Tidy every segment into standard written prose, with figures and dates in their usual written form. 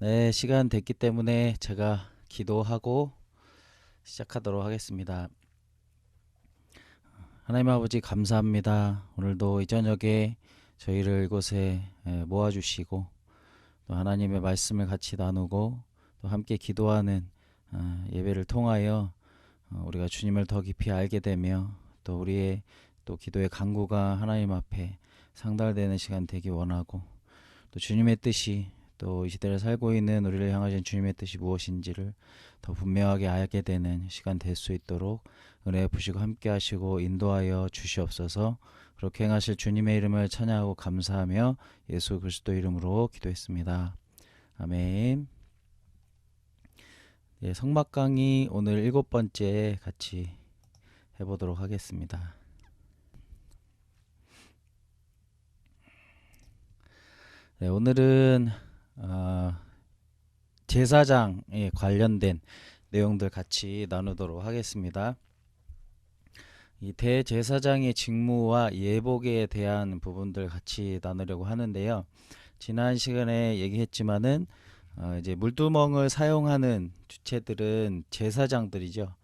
네, 시간 됐기 때문에 제가 기도하고 시작하도록 하겠습니다. 하나님 아버지 감사합니다. 오늘도 이 저녁에 저희를 이곳에 모아주시고 또 하나님의 말씀을 같이 나누고 또 함께 기도하는 예배를 통하여 우리가 주님을 더 깊이 알게 되며 또 우리의 또 기도의 간구가 하나님 앞에 상달되는 시간 되기 원하고 또 주님의 뜻이 또 이 시대를 살고 있는 우리를 향하신 주님의 뜻이 무엇인지를 더 분명하게 알게 되는 시간 될 수 있도록 은혜 부시고 함께 하시고 인도하여 주시옵소서. 그렇게 행하실 주님의 이름을 찬양하고 감사하며 예수 그리스도 이름으로 기도했습니다. 아멘. 예, 성막 강의 오늘 7번째 같이 해보도록 하겠습니다. 네, 오늘은 제사장에 관련된 내용들 같이 나누도록 하겠습니다. 이 대제사장의 직무와 예복에 대한 부분들 같이 나누려고 하는데요. 지난 시간에 얘기했지만은 이제 물두멍을 사용하는 주체들은 제사장들이죠.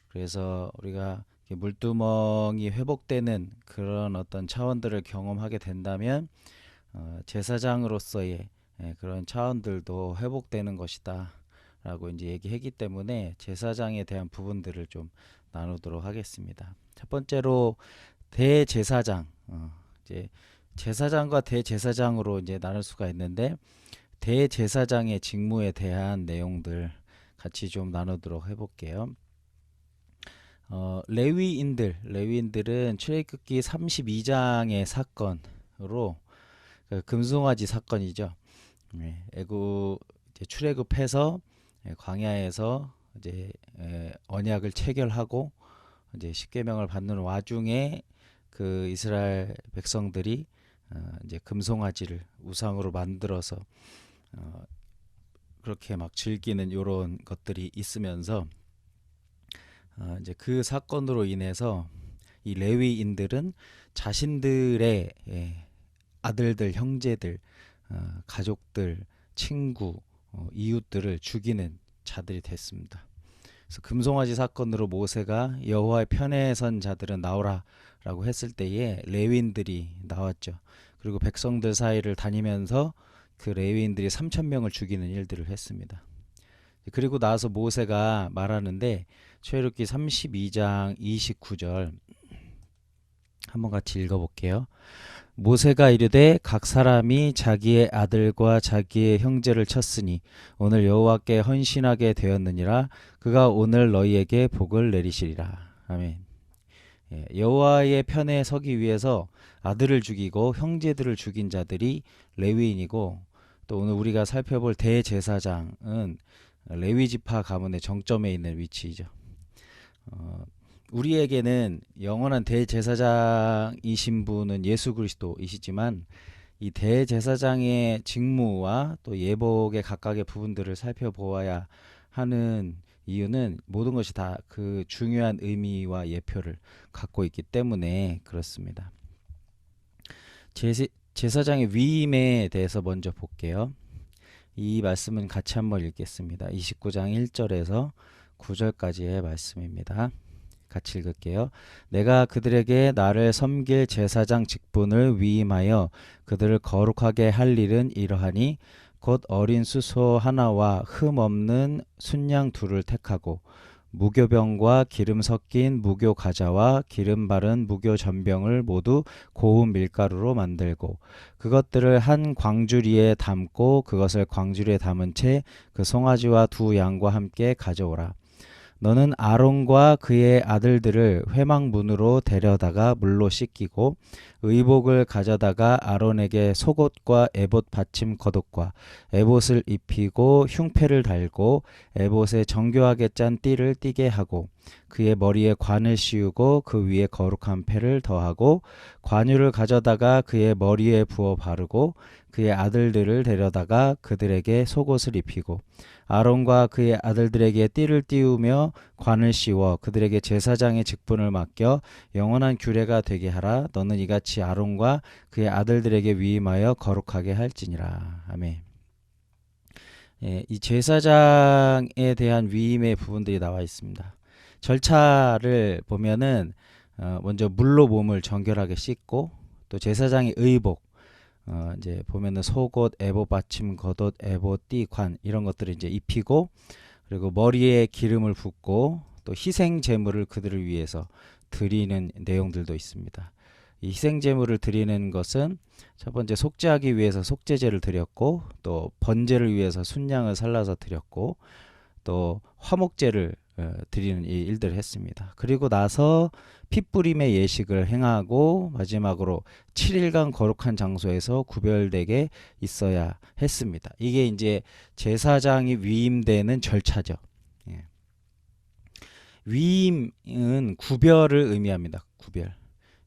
그래서 우리가 물두멍이 회복되는 그런 어떤 차원들을 경험하게 된다면 제사장으로서의 그런 차원들도 회복되는 것이다 라고 이제 얘기했기 때문에 제사장에 대한 부분들을 좀 나누도록 하겠습니다. 첫 번째로 대제사장, 이제 제사장과 대제사장으로 이제 나눌 수가 있는데 대제사장의 직무에 대한 내용들 같이 좀 나누도록 해볼게요. 레위인들은 출애굽기 32장의 사건으로 금송아지 사건이죠. 애굽 출애굽해서 광야에서 이제 언약을 체결하고 이제 십계명을 받는 와중에 그 이스라엘 백성들이 이제 금송아지를 우상으로 만들어서 그렇게 막 즐기는 이런 것들이 있으면서 이제 그 사건으로 인해서 이 레위인들은 자신들의 아들들, 형제들, 가족들, 친구, 이웃들을 죽이는 자들이 됐습니다. 그래서 금송아지 사건으로 모세가 여호와의 편에 선 자들은 나오라 라고 했을 때에 레위인들이 나왔죠. 그리고 백성들 사이를 다니면서 그 레위인들이 3,000명을 죽이는 일들을 했습니다. 그리고 나서 모세가 말하는데 출애굽기 32장 29절 한번 같이 읽어볼게요. 모세가 이르되 각 사람이 자기의 아들과 자기의 형제를 쳤으니 오늘 여호와께 헌신하게 되었느니라. 그가 오늘 너희에게 복을 내리시리라. 아멘. 여호와의 편에 서기 위해서 아들을 죽이고 형제들을 죽인 자들이 레위인이고 또 오늘 우리가 살펴볼 대제사장은 레위 지파 가문의 정점에 있는 위치이죠. 우리에게는 영원한 대제사장이신 분은 예수 그리스도이시지만 이 대제사장의 직무와 또 예복의 각각의 부분들을 살펴보아야 하는 이유는 모든 것이 다 그 중요한 의미와 예표를 갖고 있기 때문에 그렇습니다. 제사장의 위임에 대해서 먼저 볼게요. 이 말씀은 같이 한번 읽겠습니다. 29장 1절에서 9절까지의 말씀입니다. 같이 읽을게요. 내가 그들에게 나를 섬길 제사장 직분을 위임하여 그들을 거룩하게 할 일은 이러하니 곧 어린 수소 하나와 흠 없는 순양 둘을 택하고 무교병과 기름 섞인 무교 가자와 기름 바른 무교 전병을 모두 고운 밀가루로 만들고 그것들을 한 광주리에 담고 그것을 광주리에 담은 채 그 송아지와 두 양과 함께 가져오라. 너는 아론과 그의 아들들을 회막문으로 데려다가 물로 씻기고 의복을 가져다가 아론에게 속옷과 에봇 받침 겉옷과 에봇을 입히고 흉패를 달고 에봇에 정교하게 짠 띠를 띠게 하고 그의 머리에 관을 씌우고 그 위에 거룩한 패를 더하고 관유를 가져다가 그의 머리에 부어 바르고 그의 아들들을 데려다가 그들에게 속옷을 입히고 아론과 그의 아들들에게 띠를 띠우며 관을 씌워 그들에게 제사장의 직분을 맡겨 영원한 규례가 되게 하라. 너는 이같이 아론과 그의 아들들에게 위임하여 거룩하게 할지니라. 아멘. 예, 이 제사장에 대한 위임의 부분들이 나와 있습니다. 절차를 보면은 먼저 물로 몸을 정결하게 씻고, 또 제사장의 의복, 이제 보면은 속옷, 에봇 받침, 겉옷, 에봇, 띠, 관 이런 것들을 이제 입히고, 그리고 머리에 기름을 붓고, 또 희생 제물을 그들을 위해서 드리는 내용들도 있습니다. 이 희생 제물을 드리는 것은 첫 번째 속죄하기 위해서 속죄제를 드렸고, 또 번제를 위해서 순양을 살라서 드렸고, 또 화목제를 드리는 이 일들을 했습니다. 그리고 나서 핏부림의 예식을 행하고 마지막으로 7일간 거룩한 장소에서 구별되게 있어야 했습니다. 이게 이제 제사장이 위임되는 절차죠. 예. 위임은 구별을 의미합니다. 구별.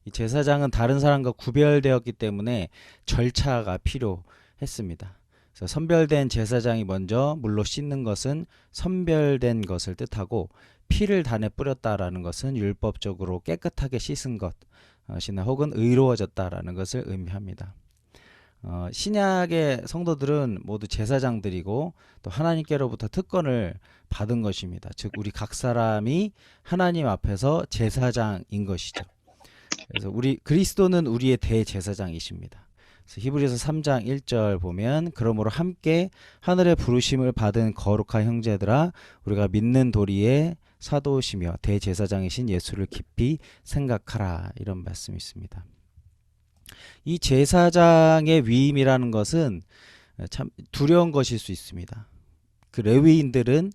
이 제사장은 다른 사람과 구별되었기 때문에 절차가 필요했습니다. 그래서 선별된 제사장이 먼저 물로 씻는 것은 선별된 것을 뜻하고, 피를 단에 뿌렸다라는 것은 율법적으로 깨끗하게 씻은 것이나 혹은 의로워졌다라는 것을 의미합니다. 신약의 성도들은 모두 제사장들이고 또 하나님께로부터 특권을 받은 것입니다. 즉 우리 각 사람이 하나님 앞에서 제사장인 것이죠. 그래서 우리 그리스도는 우리의 대제사장이십니다. 그래서 히브리서 3장 1절 보면, 그러므로 함께 하늘의 부르심을 받은 거룩한 형제들아, 우리가 믿는 도리의 사도시며 대제사장이신 예수를 깊이 생각하라, 이런 말씀이 있습니다. 이 제사장의 위임이라는 것은 참 두려운 것일 수 있습니다. 그 레위인들은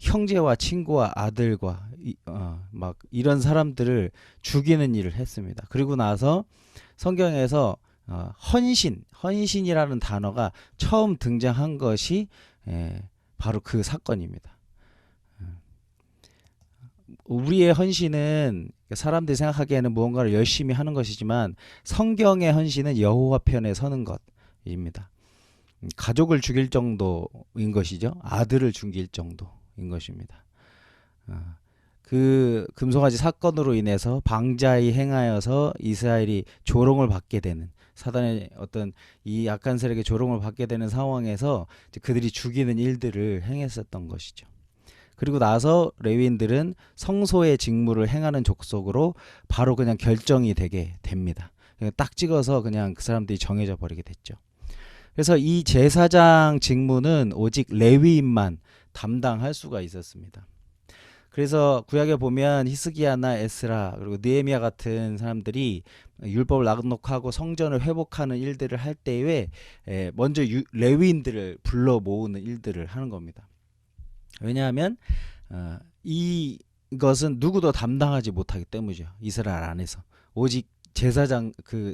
형제와 친구와 아들과 막 이런 사람들을 죽이는 일을 했습니다. 그리고 나서 성경에서 헌신이라는 단어가 처음 등장한 것이 바로 그 사건입니다. 우리의 헌신은 사람들이 생각하기에는 무언가를 열심히 하는 것이지만, 성경의 헌신은 여호와 편에 서는 것입니다. 가족을 죽일 정도인 것이죠. 아들을 죽일 정도인 것입니다. 그 금송아지 사건으로 인해서 방자히 행하여서 이스라엘이 조롱을 받게 되는, 사단의 어떤 이 악한 세력의 조롱을 받게 되는 상황에서 그들이 죽이는 일들을 행했었던 것이죠. 그리고 나서 레위인들은 성소의 직무를 행하는 족속으로 바로 그냥 결정이 되게 됩니다. 딱 찍어서 그냥 그 사람들이 정해져 버리게 됐죠. 그래서 이 제사장 직무는 오직 레위인만 담당할 수가 있었습니다. 그래서 구약에 보면 히스기야나 에스라 그리고 느헤미야 같은 사람들이 율법을 낭독하고 성전을 회복하는 일들을 할 때에 먼저 레위인들을 불러 모으는 일들을 하는 겁니다. 왜냐하면 이것은 누구도 담당하지 못하기 때문이죠. 이스라엘 안에서 오직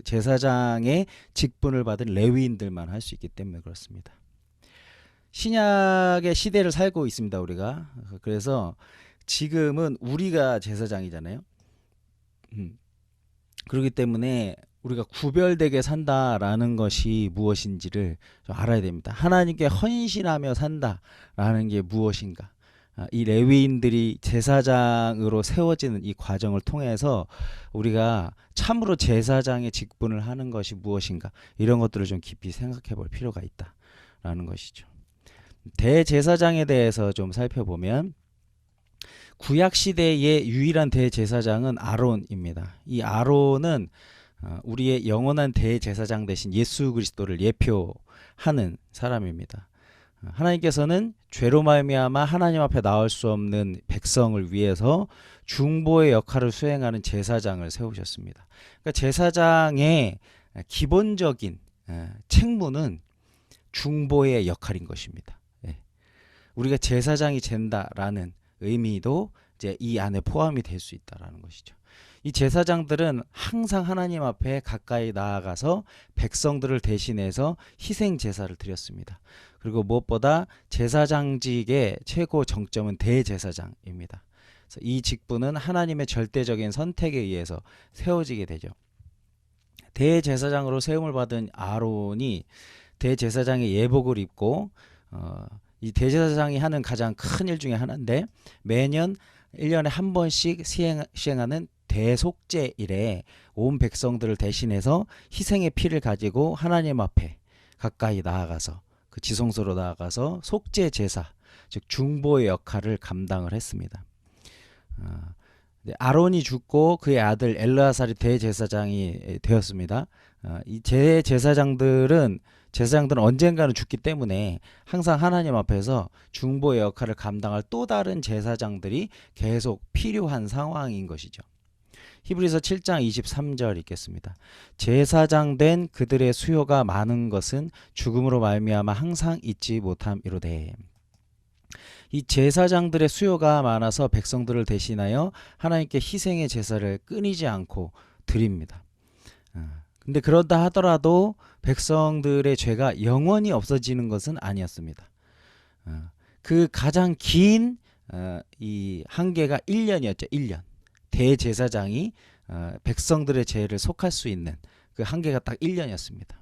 제사장의 직분을 받은 레위인들만 할 수 있기 때문에 그렇습니다. 신약의 시대를 살고 있습니다, 우리가. 그래서 지금은 우리가 제사장이잖아요. 그렇기 때문에 우리가 구별되게 산다라는 것이 무엇인지를 좀 알아야 됩니다. 하나님께 헌신하며 산다라는 게 무엇인가? 이 레위인들이 제사장으로 세워지는 이 과정을 통해서 우리가 참으로 제사장의 직분을 하는 것이 무엇인가? 이런 것들을 좀 깊이 생각해 볼 필요가 있다라는 것이죠. 대제사장에 대해서 좀 살펴보면, 구약 시대의 유일한 대제사장은 아론입니다. 이 아론은 우리의 영원한 대제사장 대신 예수 그리스도를 예표하는 사람입니다. 하나님께서는 죄로 말미암아 하나님 앞에 나올 수 없는 백성을 위해서 중보의 역할을 수행하는 제사장을 세우셨습니다. 그러니까 제사장의 기본적인 책무는 중보의 역할인 것입니다. 우리가 제사장이 된다라는 의미도 이제 이 안에 포함이 될 수 있다라는 것이죠. 이 제사장들은 항상 하나님 앞에 가까이 나아가서 백성들을 대신해서 희생 제사를 드렸습니다. 그리고 무엇보다 제사장직의 최고 정점은 대제사장입니다. 그래서 이 직분은 하나님의 절대적인 선택에 의해서 세워지게 되죠. 대제사장으로 세움을 받은 아론이 대제사장의 예복을 입고 이 대제사장이 하는 가장 큰 일 중에 하나인데, 매년 1년에 한 번씩 시행하는 대속죄일에 온 백성들을 대신해서 희생의 피를 가지고 하나님 앞에 가까이 나아가서 그 지성소로 나아가서 속죄 제사, 즉 중보의 역할을 감당을 했습니다. 아론이 죽고 그의 아들 엘르아살이 대제사장이 되었습니다. 이 제사장들은 언젠가는 죽기 때문에 항상 하나님 앞에서 중보의 역할을 감당할 또 다른 제사장들이 계속 필요한 상황인 것이죠. 히브리서 7장 23절 읽겠습니다. 제사장 된 그들의 수요가 많은 것은 죽음으로 말미암아 항상 잊지 못함이로되. 이 제사장들의 수요가 많아서 백성들을 대신하여 하나님께 희생의 제사를 끊이지 않고 드립니다. 근데 그러다 하더라도 백성들의 죄가 영원히 없어지는 것은 아니었습니다. 그 가장 긴 이 한계가 1년이었죠. 1년. 대제사장이 백성들의 죄를 속할 수 있는 그 한계가 딱 1년이었습니다.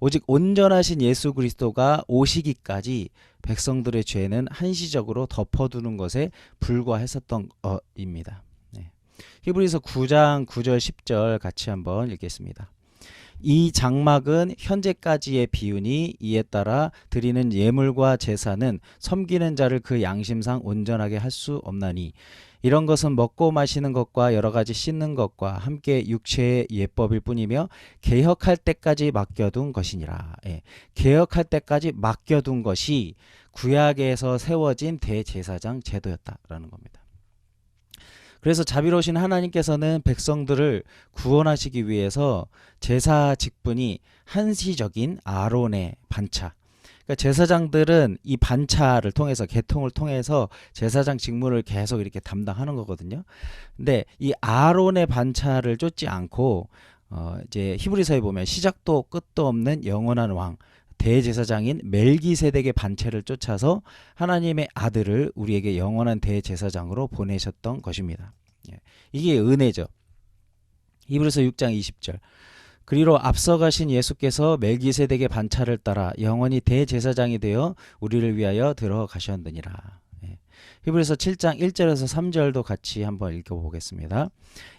오직 온전하신 예수 그리스도가 오시기까지 백성들의 죄는 한시적으로 덮어두는 것에 불과했었던 것입니다. 히브리서 9장 9절 10절 같이 한번 읽겠습니다. 이 장막은 현재까지의 비유니 이에 따라 드리는 예물과 제사는 섬기는 자를 그 양심상 온전하게 할 수 없나니 이런 것은 먹고 마시는 것과 여러 가지 씻는 것과 함께 육체의 예법일 뿐이며 개혁할 때까지 맡겨둔 것이니라. 개혁할 때까지 맡겨둔 것이 구약에서 세워진 대제사장 제도였다라는 겁니다. 그래서 자비로우신 하나님께서는 백성들을 구원하시기 위해서 제사 직분이 한시적인 아론의 반차, 그러니까 제사장들은 이 반차를 통해서 계통을 통해서 제사장 직무를 계속 이렇게 담당하는 거거든요. 근데 이 아론의 반차를 쫓지 않고 이제 히브리서에 보면 시작도 끝도 없는 영원한 왕 대제사장인 멜기세덱의 반차를 쫓아서 하나님의 아들을 우리에게 영원한 대제사장으로 보내셨던 것입니다. 이게 은혜죠. 히브리서 6장 20절. 그리로 앞서가신 예수께서 멜기세덱의 반차를 따라 영원히 대제사장이 되어 우리를 위하여 들어가셨느니라. 히브리서 7장 1절에서 3절도 같이 한번 읽어보겠습니다.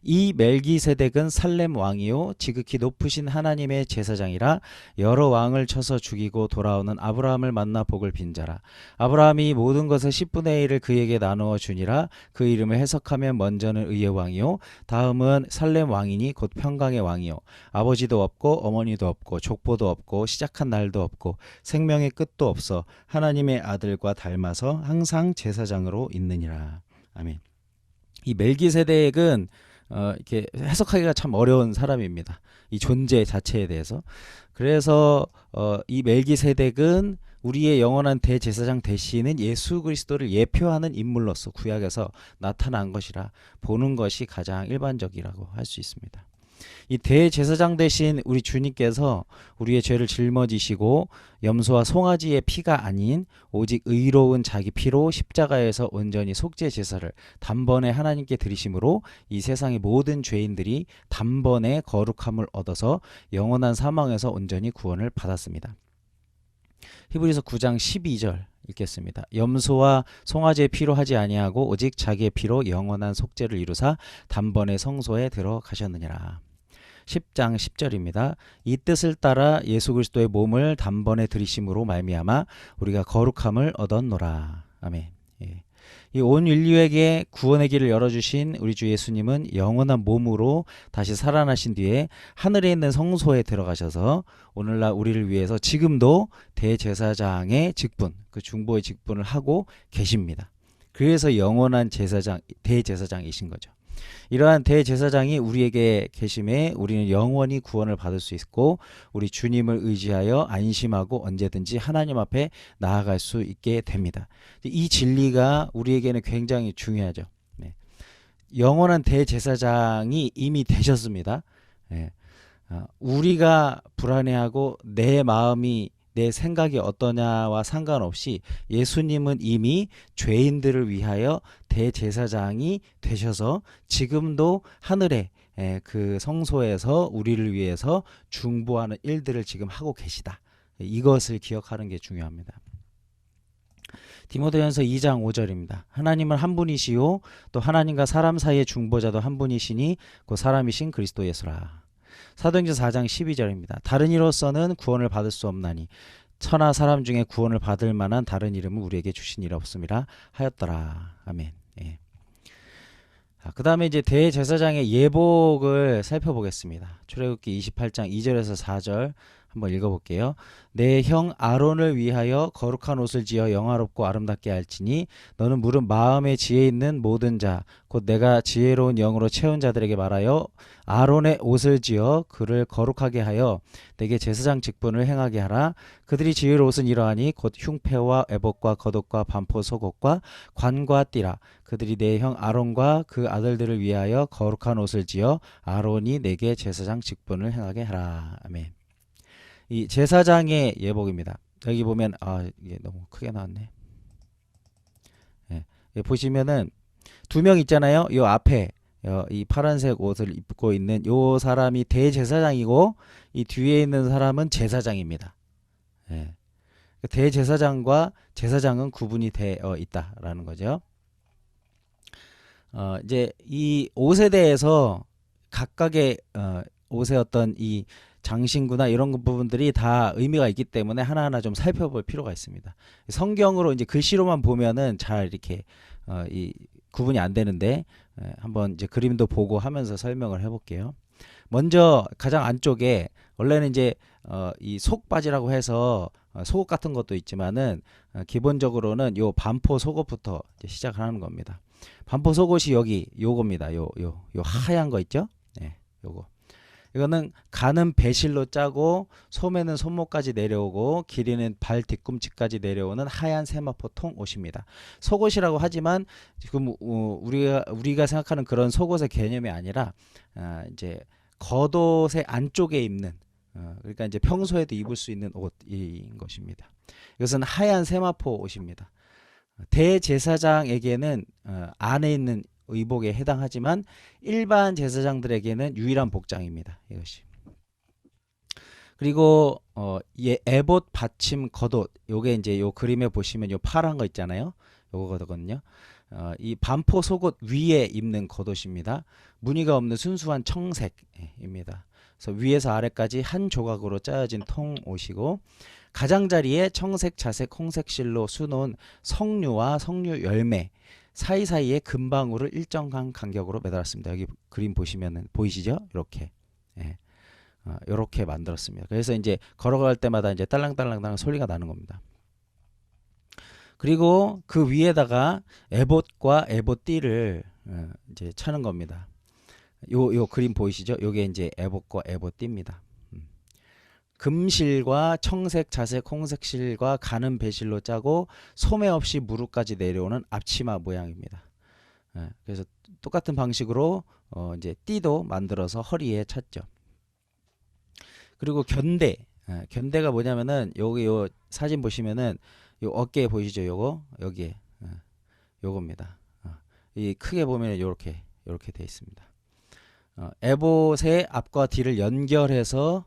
이 멜기세덱은 살렘 왕이요 지극히 높으신 하나님의 제사장이라 여러 왕을 쳐서 죽이고 돌아오는 아브라함을 만나 복을 빈 자라. 아브라함이 모든 것의 10분의 1을 그에게 나누어 주니라. 그 이름을 해석하면 먼저는 의의 왕이요 다음은 살렘 왕이니 곧 평강의 왕이요 아버지도 없고 어머니도 없고 족보도 없고 시작한 날도 없고 생명의 끝도 없어 하나님의 아들과 닮아서 항상 제사장으로 있느니라. 아멘. 이 멜기세덱은 이렇게 해석하기가 참 어려운 사람입니다. 이 존재 자체에 대해서. 그래서 이 멜기세덱은 우리의 영원한 대제사장 되시는 예수 그리스도를 예표하는 인물로서 구약에서 나타난 것이라 보는 것이 가장 일반적이라고 할 수 있습니다. 이 대제사장 되신 우리 주님께서 우리의 죄를 짊어지시고 염소와 송아지의 피가 아닌 오직 의로운 자기 피로 십자가에서 온전히 속죄 제사를 단번에 하나님께 드리심으로 이 세상의 모든 죄인들이 단번에 거룩함을 얻어서 영원한 사망에서 온전히 구원을 받았습니다. 히브리서 9장 12절 읽겠습니다. 염소와 송아지의 피로 하지 아니하고 오직 자기의 피로 영원한 속죄를 이루사 단번에 성소에 들어가셨느니라. 10장 10절입니다. 이 뜻을 따라 예수 그리스도의 몸을 단번에 들이심으로 말미암아 우리가 거룩함을 얻었노라. 아멘. 이 온 인류에게 구원의 길을 열어주신 우리 주 예수님은 영원한 몸으로 다시 살아나신 뒤에 하늘에 있는 성소에 들어가셔서 오늘날 우리를 위해서 지금도 대제사장의 직분, 그 중보의 직분을 하고 계십니다. 그래서 영원한 대제사장이신 거죠. 이러한 대제사장이 우리에게 계심에 우리는 영원히 구원을 받을 수 있고 우리 주님을 의지하여 안심하고 언제든지 하나님 앞에 나아갈 수 있게 됩니다. 이 진리가 우리에게는 굉장히 중요하죠. 영원한 대제사장이 이미 되셨습니다. 우리가 불안해하고 내 마음이 내 생각이 어떠냐와 상관없이 예수님은 이미 죄인들을 위하여 대제사장이 되셔서 지금도 하늘에 그 성소에서 우리를 위해서 중보하는 일들을 지금 하고 계시다. 이것을 기억하는 게 중요합니다. 디모데전서 2장 5절입니다. 하나님은 한 분이시요 또 하나님과 사람 사이의 중보자도 한 분이시니 그 사람이신 그리스도 예수라. 사도행전 4장 12절입니다. 다른 이로서는 구원을 받을 수 없나니 천하 사람 중에 구원을 받을 만한 다른 이름은 우리에게 주신 일 없음이라 하였더라. 아멘. 예. 그 다음에 이제 대제사장의 예복을 살펴보겠습니다. 출애굽기 28장 2절에서 4절 한번 읽어볼게요. 내 형 아론을 위하여 거룩한 옷을 지어 영화롭고 아름답게 할지니 너는 무릇 마음에 지혜 있는 모든 자 곧 내가 지혜로운 영으로 채운 자들에게 말하여 아론의 옷을 지어 그를 거룩하게 하여 내게 제사장 직분을 행하게 하라. 그들이 지을 옷은 이러하니 곧 흉패와 에봇과 겉옷과 반포 속옷과 관과 띠라. 그들이 내 형 아론과 그 아들들을 위하여 거룩한 옷을 지어 아론이 내게 제사장 직분을 행하게 하라. 아멘. 이 제사장의 예복입니다. 여기 보면 이게 너무 크게 나왔네. 예, 보시면은 두 명 있잖아요. 요 앞에 이 파란색 옷을 입고 있는 요 사람이 대제사장이고 이 뒤에 있는 사람은 제사장입니다. 예. 대제사장과 제사장은 구분이 되어 있다라는 거죠. 이제 이 옷에 대해서 각각의 옷의 어떤 이 장신구나 이런 부분들이 다 의미가 있기 때문에 하나하나 좀 살펴볼 필요가 있습니다. 성경으로 이제 글씨로만 보면은 잘 이렇게 이 구분이 안 되는데 한번 이제 그림도 보고 하면서 설명을 해볼게요. 먼저 가장 안쪽에 원래는 이제 이 속바지라고 해서 속옷 같은 것도 있지만은 기본적으로는 요 반포 속옷부터 이제 시작하는 겁니다. 반포 속옷이 여기 요겁니다. 요 하얀 거 있죠? 네, 요거. 이거는 가는 배실로 짜고 소매는 손목까지 내려오고 길이는 발 뒤꿈치까지 내려오는 하얀 세마포 통 옷입니다. 속옷이라고 하지만 지금 우리가 생각하는 그런 속옷의 개념이 아니라 이제 겉옷의 안쪽에 입는 그러니까 이제 평소에도 입을 수 있는 옷인 것입니다. 이것은 하얀 세마포 옷입니다. 대제사장에게는 안에 있는 의복에 해당하지만 일반 제사장들에게는 유일한 복장입니다. 이것이. 그리고 에봇 받침 겉옷 요게 이제 요 그림에 보시면 요 파란 거 있잖아요. 요거거든요. 이 반포 속옷 위에 입는 겉옷입니다. 무늬가 없는 순수한 청색입니다. 그래서 위에서 아래까지 한 조각으로 짜여진 통옷이고 가장자리에 청색, 자색, 홍색 실로 수놓은 석류와 석류 열매 사이사이에 금방울을 일정한 간격으로 매달았습니다. 여기 그림 보시면은 보이시죠? 이렇게 이렇게 만들었습니다. 그래서 이제 걸어갈 때마다 이제 딸랑딸랑딸랑 소리가 나는 겁니다. 그리고 그 위에다가 에봇과 에봇띠를 이제 차는 겁니다. 요 그림 보이시죠? 요게 이제 에봇과 에봇띠입니다. 금실과 청색, 자색, 홍색 실과 가는 배실로 짜고 소매 없이 무릎까지 내려오는 앞치마 모양입니다. 그래서 똑같은 방식으로 이제 띠도 만들어서 허리에 찼죠. 그리고 견대가 뭐냐면은 여기 요 사진 보시면은 요 어깨에 보이시죠? 요거 여기에 요겁니다. 이 크게 보면 요렇게 돼 있습니다. 에봇의 앞과 뒤를 연결해서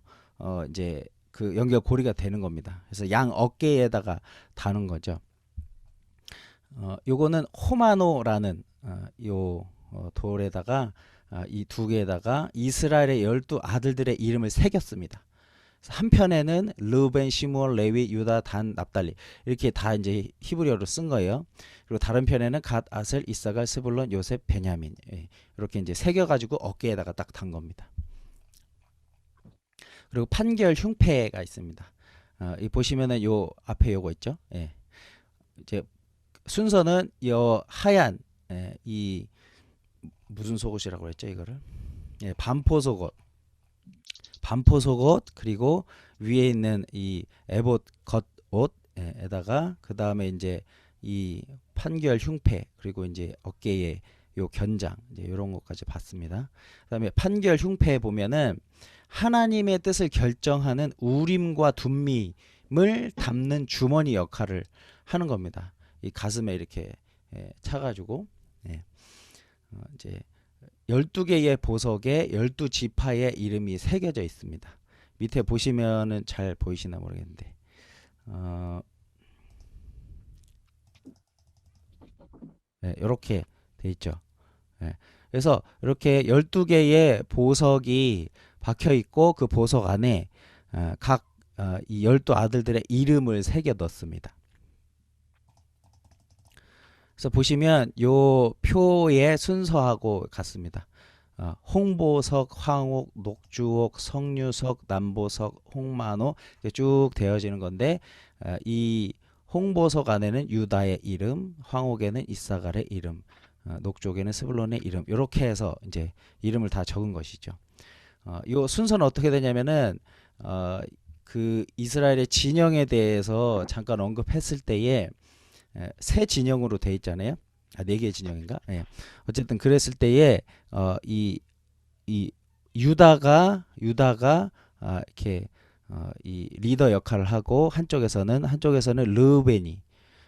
이제 그 연결 고리가 되는 겁니다. 그래서 양 어깨에다가 다는 거죠. 요거는 호마노라는 요 돌에다가 이 두 개에다가 이스라엘의 12 아들들의 이름을 새겼습니다. 한편에는 르벤, 시므온, 레위, 유다, 단, 납달리 이렇게 다 이제 히브리어로 쓴 거예요. 그리고 다른 편에는 갓, 아셀, 이사갈, 스불론, 요셉, 베냐민 이렇게 이제 새겨가지고 어깨에다가 딱 단 겁니다. 그리고 판결 흉패가 있습니다. 이 보시면은 요 앞에 요거 있죠. 이제 순서는 요 하얀 이 무슨 속옷이라고 했죠 이거를? 반포 속옷 그리고 위에 있는 이 에봇 겉옷에다가 그 다음에 이제 이 판결 흉패 그리고 이제 어깨에 요 견장 이제 이런 것까지 봤습니다. 그다음에 판결 흉패에 보면은 하나님의 뜻을 결정하는 우림과 둠밈을 담는 주머니 역할을 하는 겁니다. 이 가슴에 이렇게 차가지고 이제 12개의 보석에 12지파의 이름이 새겨져 있습니다. 밑에 보시면은 잘 보이시나 모르겠는데 이렇게 돼 있죠. 그래서 이렇게 12개의 보석이 박혀 있고 그 보석 안에 각 이 12아들들의 이름을 새겨 넣습니다. 그래서 보시면 요 표의 순서하고 같습니다. 홍보석, 황옥, 녹주옥, 성유석, 남보석, 홍만호 쭉 되어지는 건데 이 홍보석 안에는 유다의 이름, 황옥에는 이사갈의 이름, 녹주옥에는 스불론의 이름 이렇게 해서 이제 이름을 다 적은 것이죠. 요 순서는 어떻게 되냐면은 그 이스라엘의 진영에 대해서 잠깐 언급했을 때에 세 진영으로 돼 있잖아요. 네 개의 진영인가? 예. 어쨌든 그랬을 때에 이 유다가 이렇게 이 리더 역할을 하고 한쪽에서는 르우벤이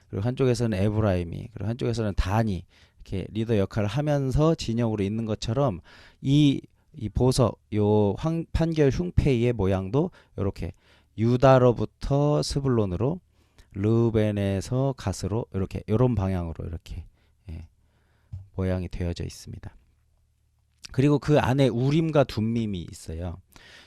그리고 한쪽에서는 에브라임이 그리고 한쪽에서는 단이 이렇게 리더 역할을 하면서 진영으로 있는 것처럼 이 보석 요 판결 흉패의 모양도 이렇게 유다로부터 스불론으로 르우벤에서 갓으로 이렇게 이런 방향으로 이렇게 모양이 되어져 있습니다. 그리고 그 안에 우림과 둠밈이 있어요.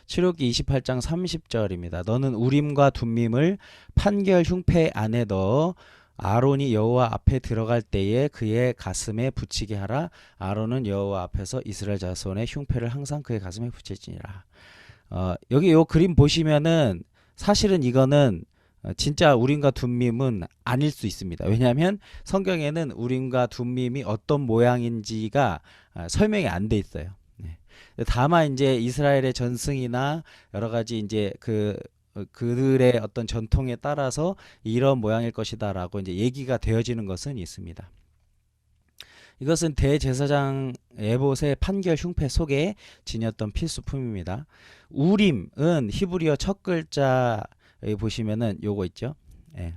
출애굽기 28장 30절입니다. 너는 우림과 둠밈을 판결 흉패 안에 넣어 아론이 여호와 앞에 들어갈 때에 그의 가슴에 붙이게 하라. 아론은 여호와 앞에서 이스라엘 자손의 흉패를 항상 그의 가슴에 붙일지니라. 여기 요 그림 보시면은 사실은 이거는 진짜 우림과 둠밈은 아닐 수 있습니다. 왜냐하면 성경에는 우림과 둠밈이 어떤 모양인지가 설명이 안 돼 있어요. 네. 다만 이제 이스라엘의 전승이나 여러 가지 이제 그들의 어떤 전통에 따라서 이런 모양일 것이다라고 이제 얘기가 되어지는 것은 있습니다. 이것은 대제사장 에봇의 판결 흉패 속에 지녔던 필수품입니다. 우림은 히브리어 첫 글자 여기 보시면은 요거 있죠. 예.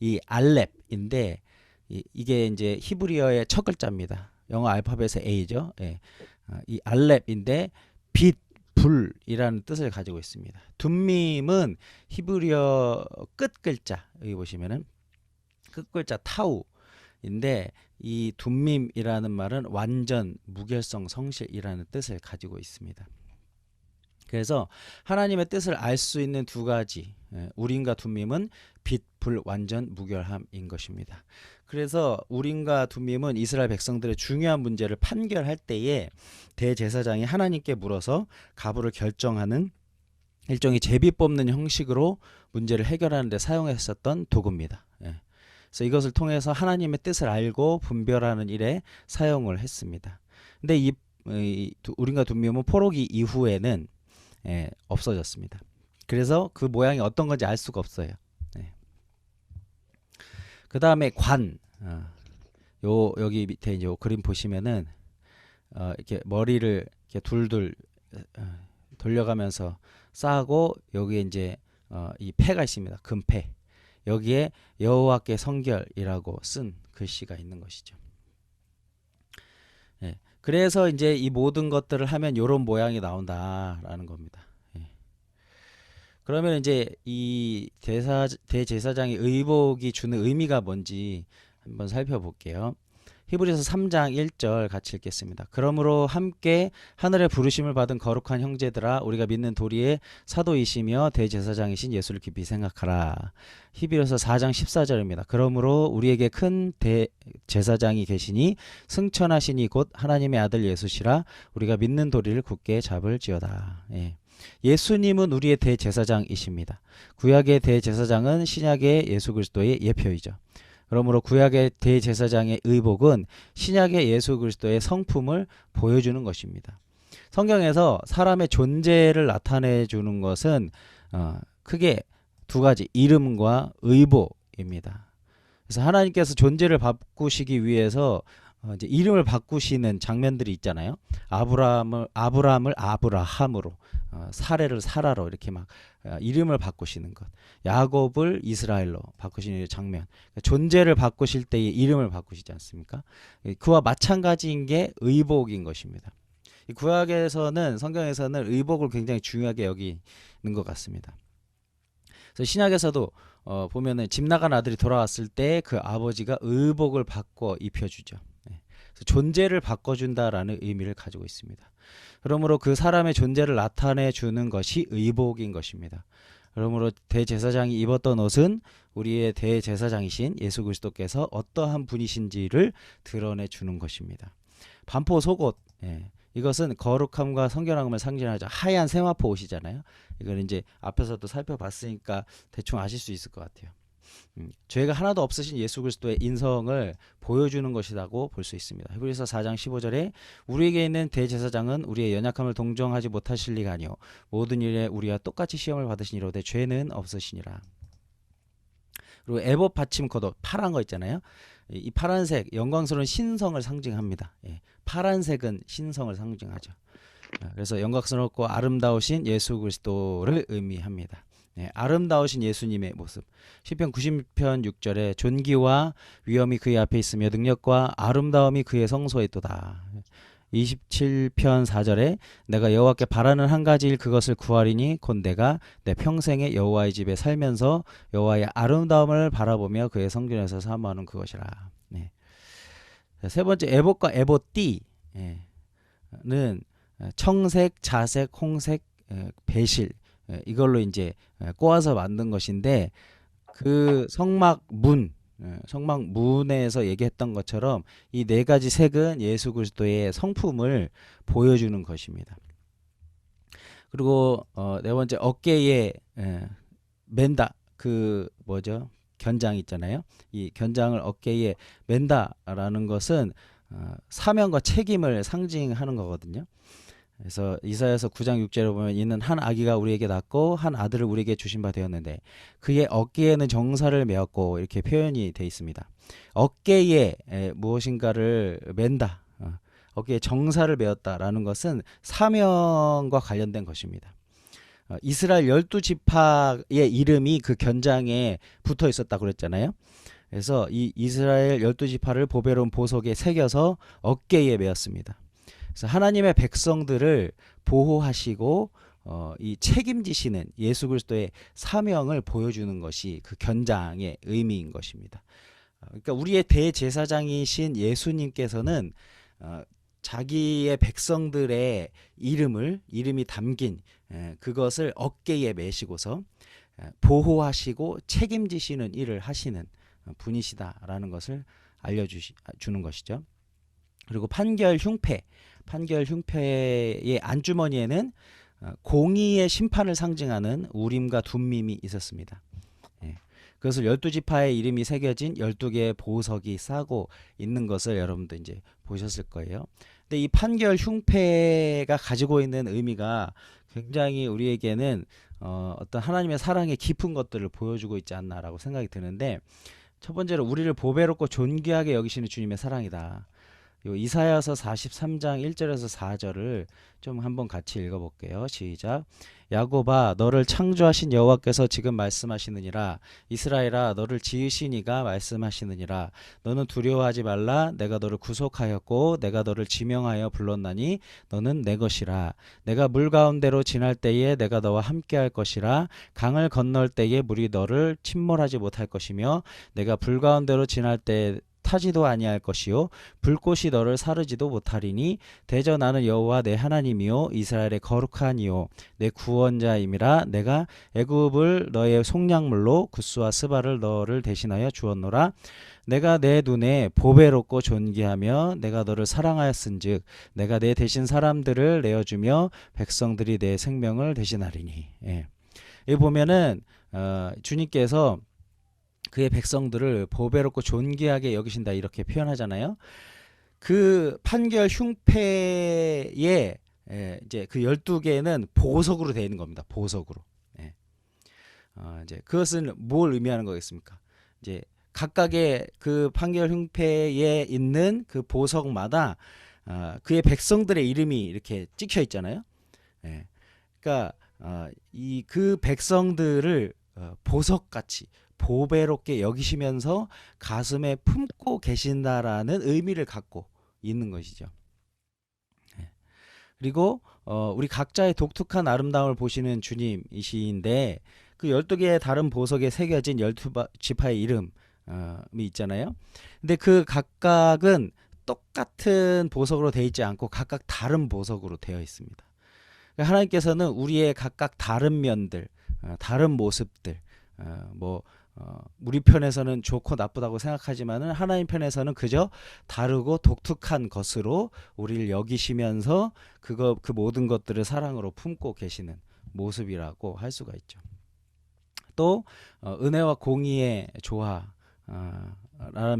이 알렙인데 이게 이제 히브리어의 첫 글자입니다. 영어 알파벳의 A죠. 예. 이 알렙인데 빛, 불이라는 뜻을 가지고 있습니다. 둠밈은 히브리어 끝 글자 여기 보시면은 끝 글자 타우인데 이 둠밈이라는 말은 완전, 무결성, 성실이라는 뜻을 가지고 있습니다. 그래서 하나님의 뜻을 알 수 있는 두 가지 우림과 둠밈은 빛, 불, 완전, 무결함인 것입니다. 그래서 우림과 둠밈은 이스라엘 백성들의 중요한 문제를 판결할 때에 대제사장이 하나님께 물어서 가부를 결정하는 일종의 제비 뽑는 형식으로 문제를 해결하는 데 사용했었던 도구입니다. 그래서 이것을 통해서 하나님의 뜻을 알고 분별하는 일에 사용을 했습니다. 근데 이 우림과 둠밈은 포로기 이후에는 없어졌습니다. 그래서 그 모양이 어떤 건지 알 수가 없어요. 그 다음에 관, 여기 밑에 이제 그림 보시면은 이렇게 머리를 이렇게 둘둘 돌려가면서 싸고 여기에 이제 이 패가 있습니다. 금패. 여기에 여호와께 성결이라고 쓴 글씨가 있는 것이죠. 그래서 이제 이 모든 것들을 하면 이런 모양이 나온다라는 겁니다. 그러면 이제 이 대제사장의 의복이 주는 의미가 뭔지 한번 살펴볼게요. 히브리서 3장 1절 같이 읽겠습니다. 그러므로 함께 하늘의 부르심을 받은 거룩한 형제들아 우리가 믿는 도리의 사도이시며 대제사장이신 예수를 깊이 생각하라. 히브리서 4장 14절입니다. 그러므로 우리에게 큰 대제사장이 계시니 승천하시니 곧 하나님의 아들 예수시라 우리가 믿는 도리를 굳게 잡을지어다. 예수님은 우리의 대제사장이십니다. 구약의 대제사장은 신약의 예수 그리스도의 예표이죠. 그러므로 구약의 대제사장의 의복은 신약의 예수 그리스도의 성품을 보여주는 것입니다. 성경에서 사람의 존재를 나타내 주는 것은 크게 두 가지, 이름과 의복입니다. 그래서 하나님께서 존재를 바꾸시기 위해서 이제 이름을 바꾸시는 장면들이 있잖아요. 아브라함을 아브라함으로, 사레를 사라로 이렇게 막 이름을 바꾸시는 것. 야곱을 이스라엘로 바꾸시는 장면. 존재를 바꾸실 때의 이름을 바꾸시지 않습니까? 그와 마찬가지인 게 의복인 것입니다. 구약에서는 성경에서는 의복을 굉장히 중요하게 여기는 것 같습니다. 그래서 신약에서도 보면은 집 나간 아들이 돌아왔을 때 그 아버지가 의복을 바꿔 입혀주죠. 그래서 존재를 바꿔준다라는 의미를 가지고 있습니다. 그러므로 그 사람의 존재를 나타내 주는 것이 의복인 것입니다. 그러므로 대제사장이 입었던 옷은 우리의 대제사장이신 예수 그리스도께서 어떠한 분이신지를 드러내 주는 것입니다. 반포 속옷, 예. 이것은 거룩함과 성결함을 상징하죠. 하얀 세마포 옷이잖아요. 이걸 이제 앞에서도 살펴봤으니까 대충 아실 수 있을 것 같아요. 죄가 하나도 없으신 예수 그리스도의 인성을 보여주는 것이라고 볼 수 있습니다. 히브리서 4장 15절에 우리에게 있는 대제사장은 우리의 연약함을 동정하지 못하실 리가 아니요 모든 일에 우리와 똑같이 시험을 받으시니로되 죄는 없으시니라. 그리고 에봇 받침 겉옷 파란 거 있잖아요. 이 파란색 영광스러운 신성을 상징합니다. 예, 파란색은 신성을 상징하죠. 그래서 영광스럽고 아름다우신 예수 그리스도를 의미합니다. 네, 아름다우신 예수님의 모습. 시편 90편 6절에 존귀와 위엄이 그의 앞에 있으며 능력과 아름다움이 그의 성소에 있도다. 27편 4절에 내가 여호와께 바라는 한 가지 일 그것을 구하리니 곧 내가 내 평생에 여호와의 집에 살면서 여호와의 아름다움을 바라보며 그의 성전에서 사모하는 그것이라. 네. 세 번째 에봇과 에봇띠 는 청색, 자색, 홍색, 배실 이걸로 이제 꼬아서 만든 것인데 그 성막문에서 얘기했던 것처럼 이 네 가지 색은 예수 그리스도의 성품을 보여주는 것입니다. 그리고 네 번째 어깨에 맨다 그 뭐죠? 견장 있잖아요. 이 견장을 어깨에 맨다라는 것은 사명과 책임을 상징하는 거거든요. 그래서 이사야서 9장 6절에 보면 이는 한 아기가 우리에게 낳고 한 아들을 우리에게 주신 바 되었는데 그의 어깨에는 정사를 메었고 이렇게 표현이 되어 있습니다. 어깨에 무엇인가를 맨다. 어깨에 정사를 메었다라는 것은 사명과 관련된 것입니다. 이스라엘 12지파의 이름이 그 견장에 붙어 있었다고 그랬잖아요. 그래서 이 이스라엘 12지파를 보배로운 보석에 새겨서 어깨에 메었습니다. 그래서 하나님의 백성들을 보호하시고 이 책임지시는 예수 그리스도의 사명을 보여주는 것이 그 견장의 의미인 것입니다. 그러니까 우리의 대제사장이신 예수님께서는 자기의 백성들의 이름이 담긴 그것을 어깨에 메시고서 보호하시고 책임지시는 일을 하시는 분이시다라는 것을 알려주는 것이죠. 그리고 판결 흉패의 안주머니에는 공의의 심판을 상징하는 우림과 둠밈이 있었습니다. 그것을 12지파의 이름이 새겨진 12개의 보석이 싸고 있는 것을 여러분도 이제 보셨을 거예요. 근데 이 판결 흉패가 가지고 있는 의미가 굉장히 우리에게는 어떤 하나님의 사랑의 깊은 것들을 보여주고 있지 않나라고 생각이 드는데 첫 번째로 우리를 보배롭고 존귀하게 여기시는 주님의 사랑이다. 요 이사야서 43장 1절에서 4절을 좀 한번 같이 읽어볼게요. 시작. 야곱아 너를 창조하신 여호와께서 지금 말씀하시느니라. 이스라엘아 너를 지으신 이가 말씀하시느니라. 너는 두려워하지 말라. 내가 너를 구속하였고 내가 너를 지명하여 불렀나니 너는 내 것이라. 내가 물 가운데로 지날 때에 내가 너와 함께할 것이라. 강을 건널 때에 물이 너를 침몰하지 못할 것이며 내가 불 가운데로 지날 때 타지도 아니할 것이요 불꽃이 너를 사르지도 못하리니 대저 나는 여호와 내 하나님이요 이스라엘의 거룩한 이요 내 구원자임이라. 내가 애굽을 너의 속량물로 구스와 스바를 너를 대신하여 주었노라. 내가 내 눈에 보배롭고 존귀하며 내가 너를 사랑하였은즉 내가 내 대신 사람들을 내어주며 백성들이 내 생명을 대신하리니. 여기 보면은 주님께서 그의 백성들을 보배롭고 존귀하게 여기신다 이렇게 표현하잖아요. 그 판결 흉패에 이제 그 12개는 보석으로 되어 있는 겁니다. 보석으로. 이제 그것은 뭘 의미하는 거겠습니까? 이제 각각의 그 판결 흉패에 있는 그 보석마다 그의 백성들의 이름이 이렇게 찍혀 있잖아요. 그러니까 이 그 백성들을 보석같이 보배롭게 여기시면서 가슴에 품고 계신다라는 의미를 갖고 있는 것이죠. 그리고 우리 각자의 독특한 아름다움을 보시는 주님이신데 그 12개의 다른 보석에 새겨진 12지파의 이름이 있잖아요. 근데 그 각각은 똑같은 보석으로 되어 있지 않고 각각 다른 보석으로 되어 있습니다. 하나님께서는 우리의 각각 다른 면들 다른 모습들, 우리 편에서는 좋고 나쁘다고 생각하지만은 하나님 편에서는 그저 다르고 독특한 것으로 우리를 여기시면서 그 모든 것들을 사랑으로 품고 계시는 모습이라고 할 수가 있죠. 또 은혜와 공의의 조화라는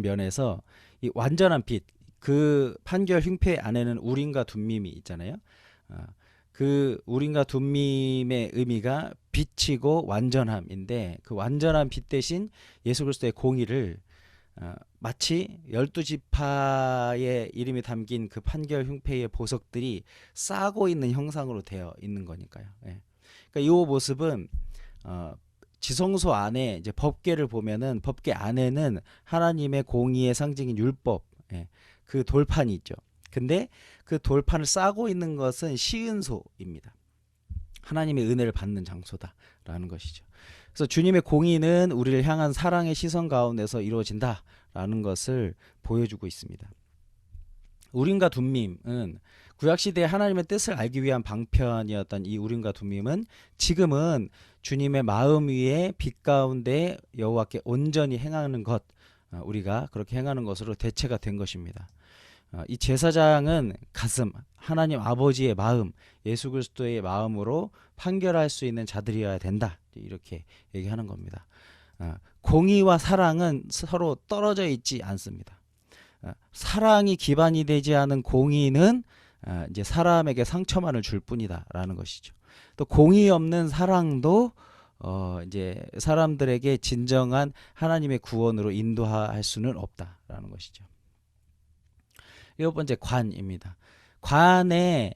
면에서 이 완전한 빛, 그 판결 흉패 안에는 우림과 둠밈이 있잖아요. 그 우림과 둠밈의 의미가 빛이고 완전함인데, 그 완전한 빛 대신 예수 그리스도의 공의를 마치 12지파의 이름이 담긴 그 판결 흉패의 보석들이 싸고 있는 형상으로 되어 있는 거니까요. 예. 그러니까 이 모습은 지성소 안에 이제 법궤를 보면은 법궤 안에는 하나님의 공의의 상징인 율법, 그 돌판이 있죠. 근데 그 돌판을 싸고 있는 것은 시은소입니다. 하나님의 은혜를 받는 장소다라는 것이죠. 그래서 주님의 공의는 우리를 향한 사랑의 시선 가운데서 이루어진다라는 것을 보여주고 있습니다. 우림과 둠밈은 구약시대에 하나님의 뜻을 알기 위한 방편이었던 이 우림과 둠밈은 지금은 주님의 마음 위에 빛 가운데 여호와께 온전히 행하는 것, 우리가 그렇게 행하는 것으로 대체가 된 것입니다. 이 제사장은 가슴, 하나님 아버지의 마음, 예수 그리스도의 마음으로 판결할 수 있는 자들이어야 된다, 이렇게 얘기하는 겁니다. 공의와 사랑은 서로 떨어져 있지 않습니다. 사랑이 기반이 되지 않은 공의는 이제 사람에게 상처만을 줄 뿐이다라는 것이죠. 또 공의 없는 사랑도 이제 사람들에게 진정한 하나님의 구원으로 인도할 수는 없다라는 것이죠. 7번째 관입니다. 관의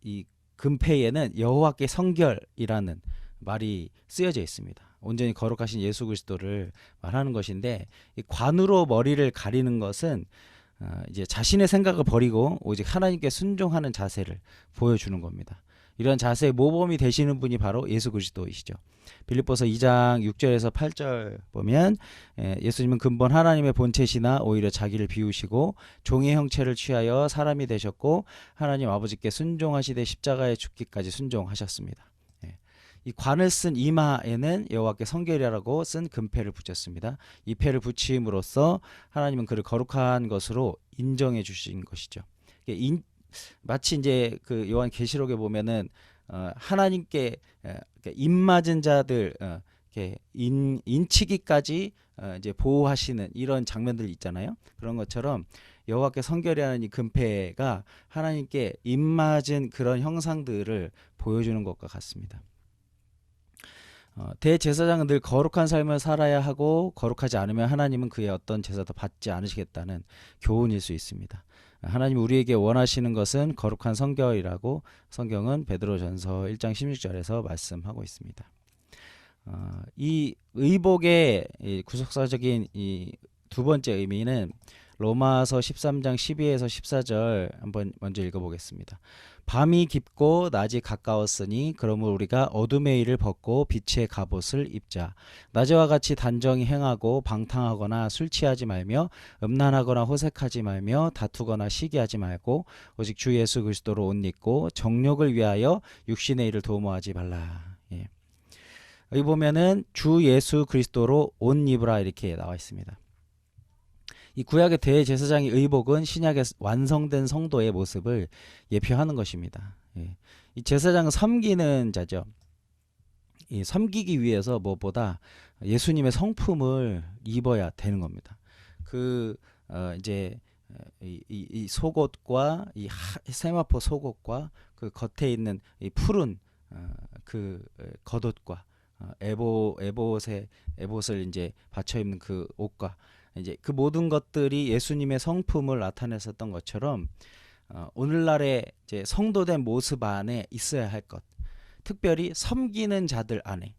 이 금패에는 여호와께 성결이라는 말이 쓰여져 있습니다. 온전히 거룩하신 예수 그리스도를 말하는 것인데, 이 관으로 머리를 가리는 것은 이제 자신의 생각을 버리고 오직 하나님께 순종하는 자세를 보여주는 겁니다. 이런 자세의 모범이 되시는 분이 바로 예수 그리스도이시죠. 빌립보서 2장 6절에서 8절 보면 예수님은 근본 하나님의 본체시나 오히려 자기를 비우시고 종의 형체를 취하여 사람이 되셨고 하나님 아버지께 순종하시되 십자가에 죽기까지 순종하셨습니다. 이 관을 쓴 이마에는 여호와께 성결이라고 쓴 금패를 붙였습니다. 이 패를 붙임으로써 하나님은 그를 거룩한 것으로 인정해 주신 것이죠. 마치 이제 그 요한 계시록에 보면은 하나님께 입맞은 자들 인치기까지 이제 보호하시는 이런 장면들 있잖아요. 그런 것처럼 여호와께 성결이라는 이 금패가 하나님께 입맞은 그런 형상들을 보여주는 것과 같습니다. 대제사장은 늘 거룩한 삶을 살아야 하고 거룩하지 않으면 하나님은 그의 어떤 제사도 받지 않으시겠다는 교훈일 수 있습니다. 하나님 우리에게 원하시는 것은 거룩한 성결이라고 성경은 베드로전서 1장 16절에서 말씀하고 있습니다. 이 의복의 구속사적인 이 두 번째 의미는 로마서 13장 12에서 14절 한번 먼저 읽어보겠습니다. 밤이 깊고 낮이 가까웠으니 그러므로 우리가 어둠의 일을 벗고 빛의 갑옷을 입자. 낮에와 같이 단정히 행하고 방탕하거나 술 취하지 말며 음란하거나 호색하지 말며 다투거나 시기하지 말고 오직 주 예수 그리스도로 옷 입고 정욕을 위하여 육신의 일을 도모하지 말라. 여기 보면은 주 예수 그리스도로 옷 입으라 이렇게 나와 있습니다. 이 구약의 대제사장의 의복은 신약의 완성된 성도의 모습을 예표하는 것입니다. 이 제사장은 섬기는 자죠. 섬기기 위해서 무엇보다 예수님의 성품을 입어야 되는 겁니다. 이제 이 속옷과 이 세마포 속옷과 그 겉에 있는 이 푸른 그 겉옷과 에봇을 이제 받쳐 입는 그 옷과 이제 그 모든 것들이 예수님의 성품을 나타냈었던 것처럼 오늘날의 이제 성도된 모습 안에 있어야 할 것, 특별히 섬기는 자들 안에.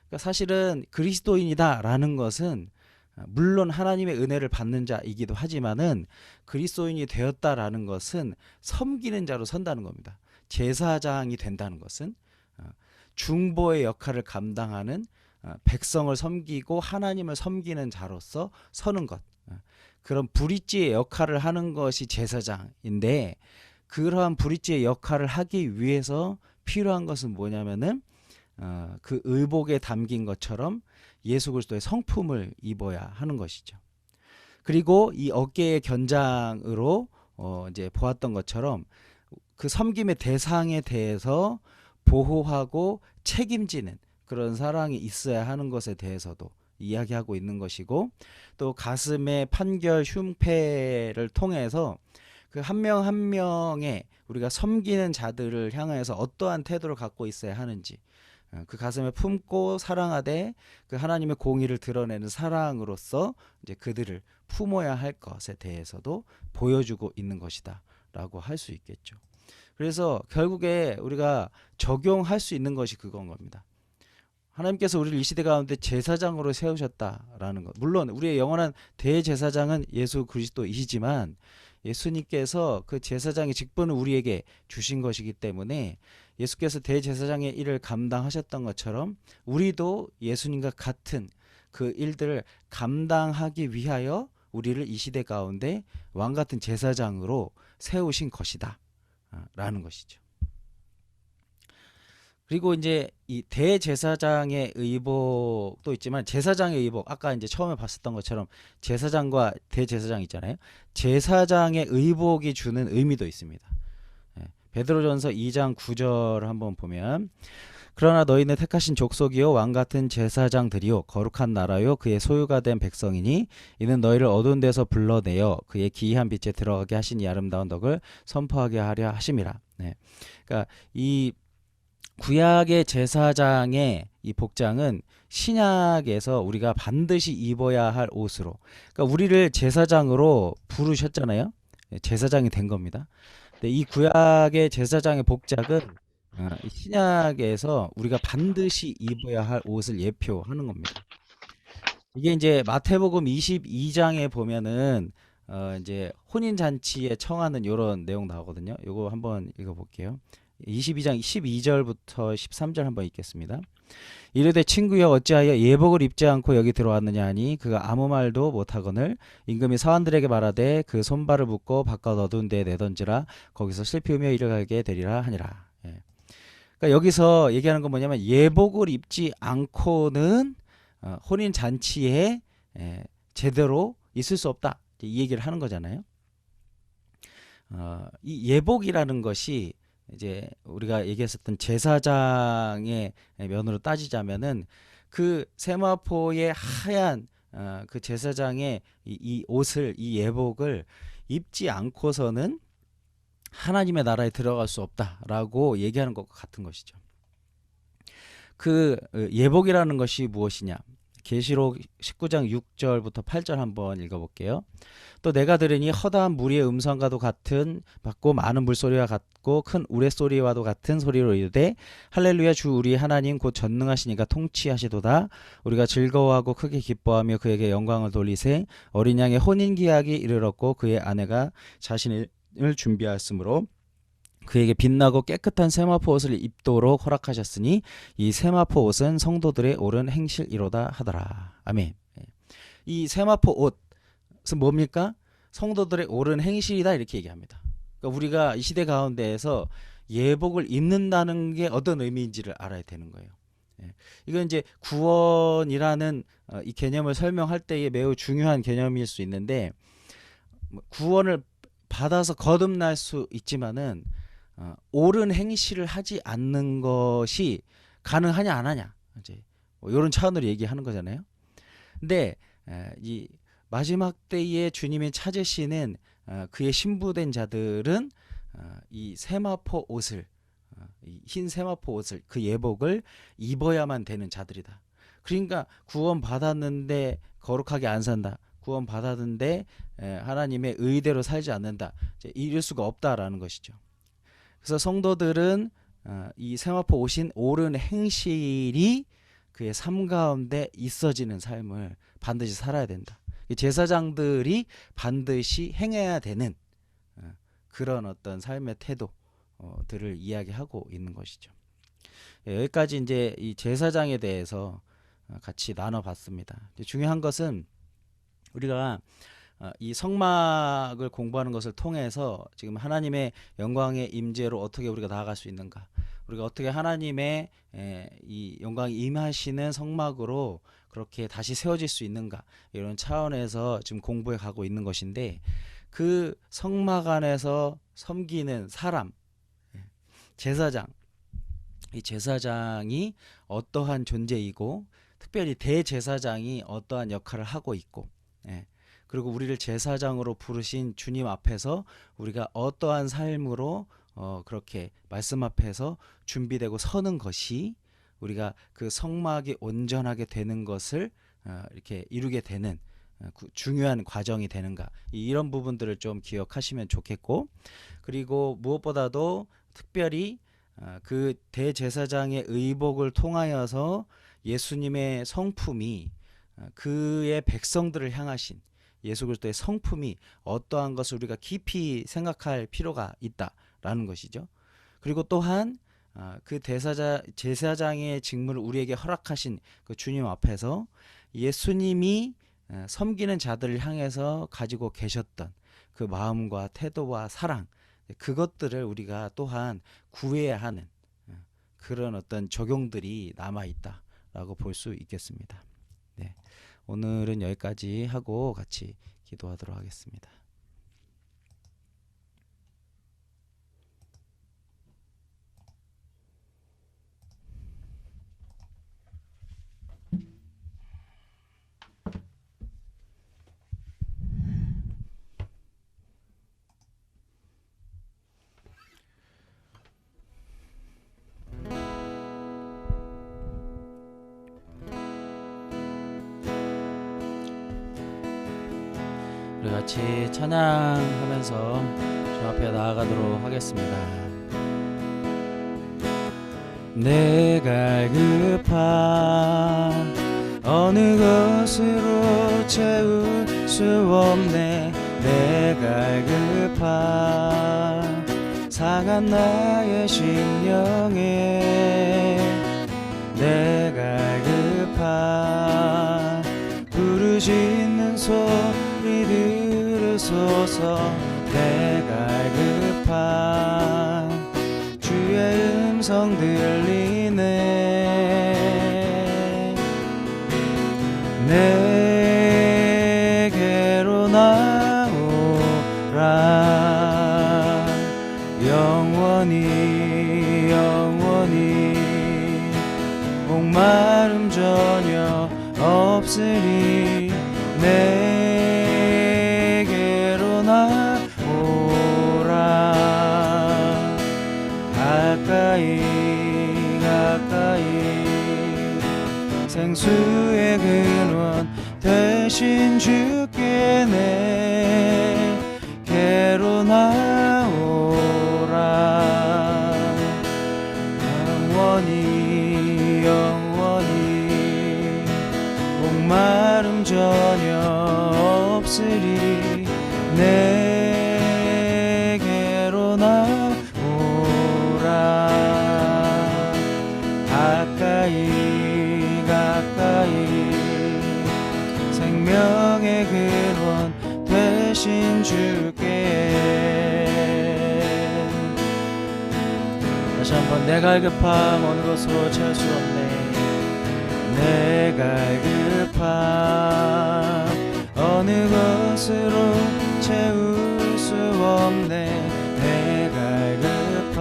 그러니까 사실은 그리스도인이다라는 것은 물론 하나님의 은혜를 받는 자이기도 하지만은 그리스도인이 되었다라는 것은 섬기는 자로 선다는 겁니다. 제사장이 된다는 것은 중보의 역할을 감당하는 백성을 섬기고 하나님을 섬기는 자로서 서는 것, 그런 브릿지의 역할을 하는 것이 제사장인데, 그러한 브릿지의 역할을 하기 위해서 필요한 것은 뭐냐면은 그 의복에 담긴 것처럼 예수 그리스도의 성품을 입어야 하는 것이죠. 그리고 이 어깨의 견장으로 이제 보았던 것처럼 그 섬김의 대상에 대해서 보호하고 책임지는 그런 사랑이 있어야 하는 것에 대해서도 이야기하고 있는 것이고, 또 가슴의 판결 흉패를 통해서 그 한 명 한 명의 우리가 섬기는 자들을 향해서 어떠한 태도를 갖고 있어야 하는지, 그 가슴에 품고 사랑하되 그 하나님의 공의를 드러내는 사랑으로서 이제 그들을 품어야 할 것에 대해서도 보여주고 있는 것이다 라고 할 수 있겠죠. 그래서 결국에 우리가 적용할 수 있는 것이 그건 겁니다. 하나님께서 우리를 이 시대 가운데 제사장으로 세우셨다라는 것. 물론 우리의 영원한 대제사장은 예수 그리스도이시지만 예수님께서 그 제사장의 직분을 우리에게 주신 것이기 때문에 예수께서 대제사장의 일을 감당하셨던 것처럼 우리도 예수님과 같은 그 일들을 감당하기 위하여 우리를 이 시대 가운데 왕같은 제사장으로 세우신 것이다 라는 것이죠. 그리고 이제 이 대제사장의 의복도 있지만 제사장의 의복, 아까 이제 처음에 봤었던 것처럼 제사장과 대제사장 있잖아요. 제사장의 의복이 주는 의미도 있습니다. 베드로전서 2장 9절 한번 보면, 그러나 너희는 택하신 족속이요 왕같은 제사장들이요 거룩한 나라요 그의 소유가 된 백성이니 이는 너희를 어두운 데서 불러내어 그의 기이한 빛에 들어가게 하신 이 아름다운 덕을 선포하게 하려 하심이라. 그러니까 이 구약의 제사장의 이 복장은 신약에서 우리가 반드시 입어야 할 옷으로, 그러니까 우리를 제사장으로 부르셨잖아요. 제사장이 된 겁니다. 근데 이 구약의 제사장의 복장은 신약에서 우리가 반드시 입어야 할 옷을 예표하는 겁니다. 이게 이제 마태복음 22장에 보면은 이제 혼인 잔치에 청하는 이런 내용 나오거든요. 요거 한번 읽어볼게요. 22장 12절부터 13절 한번 읽겠습니다. 이르되 친구여 어찌하여 예복을 입지 않고 여기 들어왔느냐 하니 그가 아무 말도 못하거늘 임금이 사환들에게 말하되 그 손발을 묶고 바깥 어두운 데에 내던지라 거기서 슬피우며 이를 가게 되리라 하니라. 그러니까 여기서 얘기하는 건 뭐냐면 예복을 입지 않고는 혼인 잔치에 제대로 있을 수 없다 이 얘기를 하는 거잖아요. 이 예복이라는 것이 이제 우리가 얘기했었던 제사장의 면으로 따지자면은 그 세마포의 하얀 그 제사장의 이 옷을, 이 예복을 입지 않고서는 하나님의 나라에 들어갈 수 없다라고 얘기하는 것과 같은 것이죠. 그 예복이라는 것이 무엇이냐? 계시록 19장 6절부터 8절 한번 읽어볼게요. 또 내가 들으니 허다한 무리의 음성과도 같은 받고 많은 물소리와 같고 큰 우레소리와도 같은 소리로 이르되 할렐루야 주 우리 하나님 곧 전능하시니가 통치하시도다. 우리가 즐거워하고 크게 기뻐하며 그에게 영광을 돌리세. 어린 양의 혼인기약이 이르렀고 그의 아내가 자신을 준비하였으므로 그에게 빛나고 깨끗한 세마포 옷을 입도록 허락하셨으니 이 세마포 옷은 성도들의 옳은 행실이로다 하더라. 아멘. 이 세마포 옷은 뭡니까? 성도들의 옳은 행실이다 이렇게 얘기합니다. 그러니까 우리가 이 시대 가운데에서 예복을 입는다는 게 어떤 의미인지를 알아야 되는 거예요. 이건 이제 구원이라는 이 개념을 설명할 때에 매우 중요한 개념일 수 있는데, 구원을 받아서 거듭날 수 있지만은 옳은 행실을 하지 않는 것이 가능하냐 안 하냐 이제 뭐 이런 차원으로 얘기하는 거잖아요. 근데 이 마지막 때에 주님이 찾으시는 그의 신부된 자들은 이 세마포 옷을, 이 흰 세마포 옷을, 그 예복을 입어야만 되는 자들이다. 그러니까 구원 받았는데 거룩하게 안 산다, 구원 받았는데 하나님의 의대로 살지 않는다, 이럴 수가 없다라는 것이죠. 그래서 성도들은 이 세마포 옷인 옳은 행실이 그의 삶 가운데 있어지는 삶을 반드시 살아야 된다. 제사장들이 반드시 행해야 되는 그런 어떤 삶의 태도들을 이야기하고 있는 것이죠. 여기까지 이제 이 제사장에 대해서 같이 나눠봤습니다. 중요한 것은 우리가 이 성막을 공부하는 것을 통해서 지금 하나님의 영광의 임재로 어떻게 우리가 나아갈 수 있는가, 우리가 어떻게 하나님의 이 영광이 임하시는 성막으로 그렇게 다시 세워질 수 있는가, 이런 차원에서 지금 공부해 가고 있는 것인데, 그 성막 안에서 섬기는 사람, 제사장, 이 제사장이 어떠한 존재이고, 특별히 대제사장이 어떠한 역할을 하고 있고, 그리고 우리를 제사장으로 부르신 주님 앞에서 우리가 어떠한 삶으로 그렇게 말씀 앞에서 준비되고 서는 것이 우리가 그 성막이 온전하게 되는 것을 이렇게 이루게 되는 중요한 과정이 되는가, 이런 부분들을 좀 기억하시면 좋겠고, 그리고 무엇보다도 특별히 그 대제사장의 의복을 통하여서 예수님의 성품이, 그의 백성들을 향하신 예수 그리스도의 성품이 어떠한 것을 우리가 깊이 생각할 필요가 있다라는 것이죠. 그리고 또한 그 제사장의 직무를 우리에게 허락하신 그 주님 앞에서 예수님이 섬기는 자들을 향해서 가지고 계셨던 그 마음과 태도와 사랑, 그것들을 우리가 또한 구해야 하는 그런 어떤 적용들이 남아있다라고 볼 수 있겠습니다. 네, 오늘은 여기까지 하고 같이 기도하도록 하겠습니다. 우리 같이 찬양하면서 주 앞에 나아가도록 하겠습니다. 내 갈급한 어느 것으로 채울 수 없네. 내 갈급한 상한 나의 심령에 내 갈급한 부르짖는 소리 들으소서. 내 갈급한 주의 음성 들리네. 내게로 나오라. 영원히 영원히 목마름 전혀 없으리. 내게로 나오라. 가까이 가까이 생수의 근원 되신 주께 내게로 나오라. 영원히 영원히 목마름 전혀 없으리. 내게로 나오라. 가까이 가까이 생명의 근원 되신 주께. 다시 한번 내 갈급함 어느 것으로 채울 수 없네. 내 갈급함 어느 것으로 채울 수 없네. 내 갈급함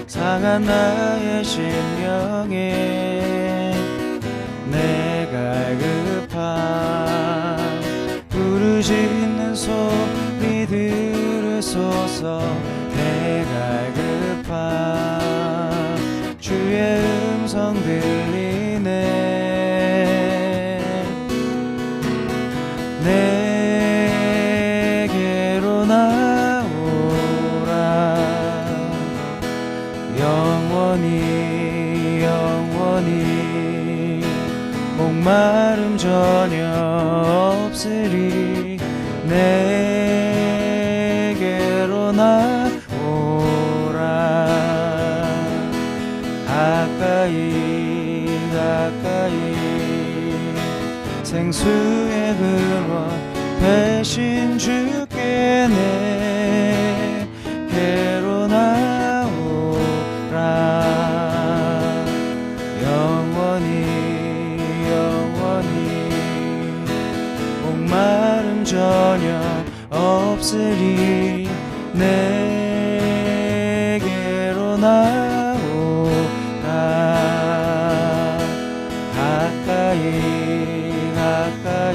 상한 나의 심령에 내 갈급함 부르짖는 소리 들으소서. 내 갈급함 주의 음성 들리네. 내게로 나오라. 영원히 영원히 목마름 전혀 없으리. 내게로 나오라. 가까이 가까이 생수의 근원 되신 주께 내게로 나오라. 다스리 내게로 나오라. 가까이 가까이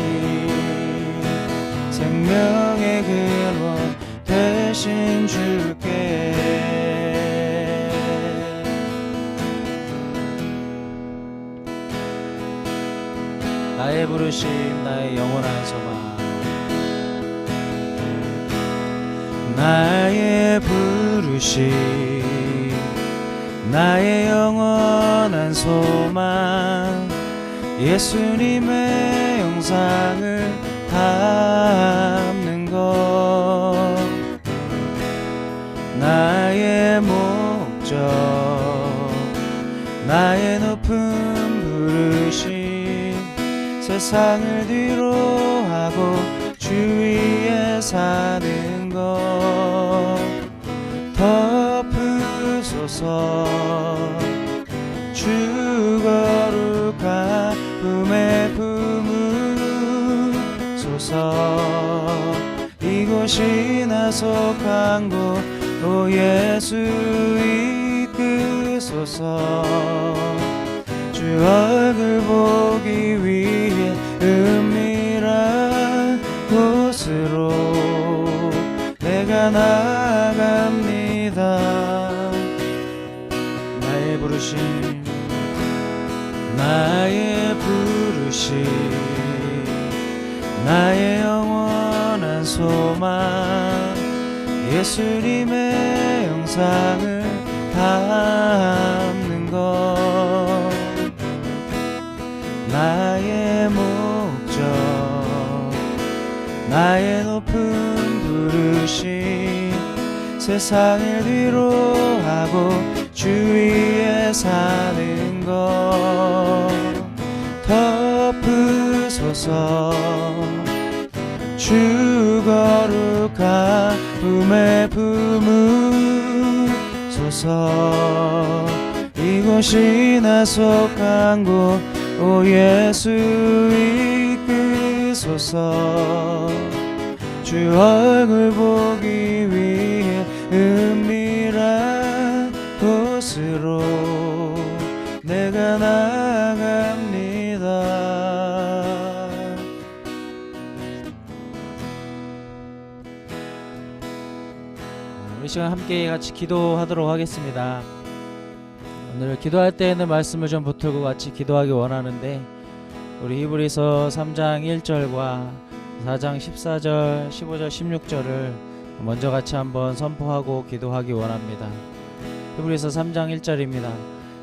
생명의 근원 되신 주께 나의 부르심 나의 영원한 소망. 나의 부르심 나의 영원한 소망. 예수님의 영상을 담는 것. 나의 목적 나의 높은 부르심. 세상을 뒤로하고 주 위에 사는 것. 덮으소서 주 거룩한 품에 품으소서. 이곳이 나 속한 곳 오 예수 이끄소서. 주 얼굴 보기 위해 은밀한 곳으로 내가 나아갑니다. 나의 부르심 나의 부르심 나의 영원한 소망. 예수님의 영상을 담는 것. 나의 목적 나의 높은 부르심. 세상을 뒤로하고 주 위에 사는 것. 덮으소서 주 거룩한 품에 품으소서. 이곳이 나 속한 곳 오 예수 이끄소서. 주 얼굴 보기 위해 은밀한 곳으로 내가 나아갑니다. 우리 시간 함께 같이 기도하도록 하겠습니다. 오늘 기도할 때에는 말씀을 좀 붙들고 같이 기도하기 원하는데, 우리 히브리서 3장 1절과 4장 14절, 15절, 16절을 먼저 같이 한번 선포하고 기도하기 원합니다. 히브리서 3장 1절입니다.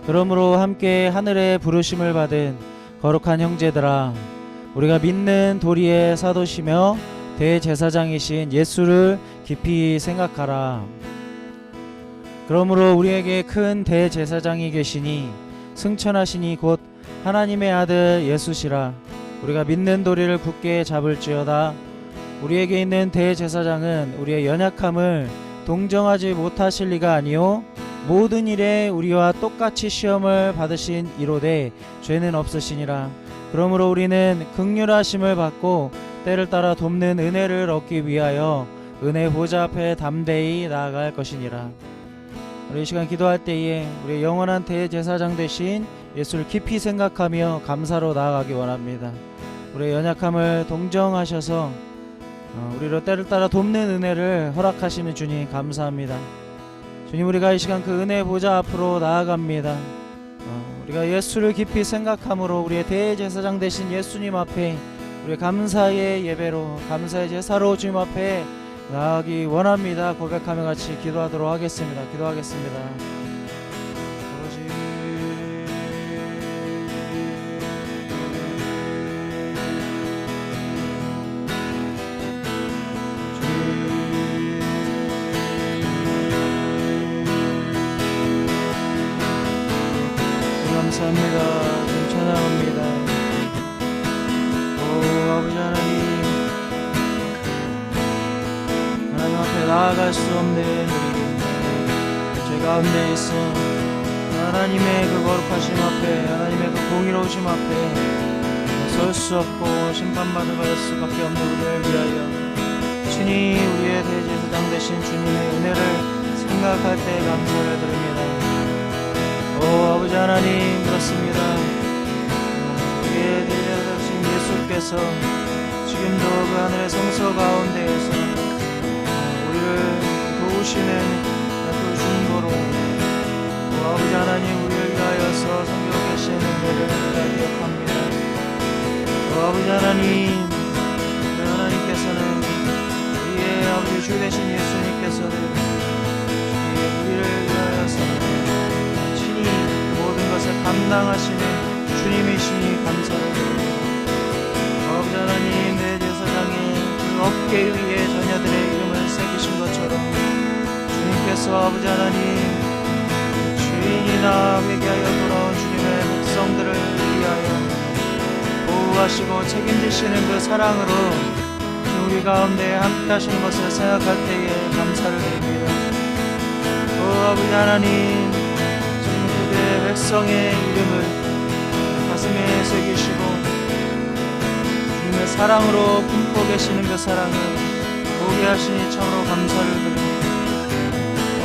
그러므로 함께 하늘의 부르심을 받은 거룩한 형제들아, 우리가 믿는 도리의 사도시며 대제사장이신 예수를 깊이 생각하라. 그러므로 우리에게 큰 대제사장이 계시니 승천하시니 곧 하나님의 아들 예수시라. 우리가 믿는 도리를 굳게 잡을지어다. 우리에게 있는 대제사장은 우리의 연약함을 동정하지 못하실 리가 아니요 모든 일에 우리와 똑같이 시험을 받으신 이로되 죄는 없으시니라. 그러므로 우리는 긍휼하심을 받고 때를 따라 돕는 은혜를 얻기 위하여 은혜 보좌 앞에 담대히 나아갈 것이니라. 우리 이 시간 기도할 때에 우리 영원한 대제사장 되신 예수를 깊이 생각하며 감사로 나아가기 원합니다. 우리의 연약함을 동정하셔서 우리로 때를 따라 돕는 은혜를 허락하시는 주님 감사합니다. 주님, 우리가 이 시간 그 은혜 보좌 앞으로 나아갑니다. 우리가 예수를 깊이 생각함으로 우리의 대제사장 되신 예수님 앞에 우리 감사의 예배로 감사의 제사로 주님 앞에 나아가기 원합니다. 고백하며 같이 기도하도록 하겠습니다. 기도하겠습니다. 감사합니다. 찬양합니다. 오 아버지 하나님, 하나님 앞에 나아갈 수 없는 우리 죄 가운데 있어 하나님의 그 거룩하심 앞에, 하나님의 그 공의로우심 앞에 설 수 없고 심판받을 수밖에 없는 우리를 위하여 친히 우리의 대제사장 되신 주님의 은혜를 생각할 때 감사를 드립니다. 오 아버지 하나님, 그렇습니다. 우리의 대제사장 되신 예수께서 지금도 그 하늘의 성소 가운데에서 우리를 도우시는 중보로 아버지 하나님, 우리를 위하여서 섬기고 계신 은혜를 우리가 기억합니다. 아버지 하나님, 하나님께서는 우리의 아버지 주 되신 예수님께서는 우리를 위하여서 친히 모든 것을 감당하시는 주님이시니 감사를 드립니다. 아버지 하나님, 내 제사장의 그 어깨 위에 자녀들의 이름을 새기신 것처럼 주님께서 아버지 하나님, 죄인이나 회개하여 돌아온 주님의 백성들을 위하여 보호하시고 책임지시는 그 사랑으로 우리 가운데 함께 하시는 것을 생각할 때에 감사를 드립니다. 아버지 하나님, 지금 그대 백성의 이름을 가슴에 새기시고 주님의 사랑으로 품고 계시는 그 사랑을 보게 하시니 참으로 감사를 드립니다.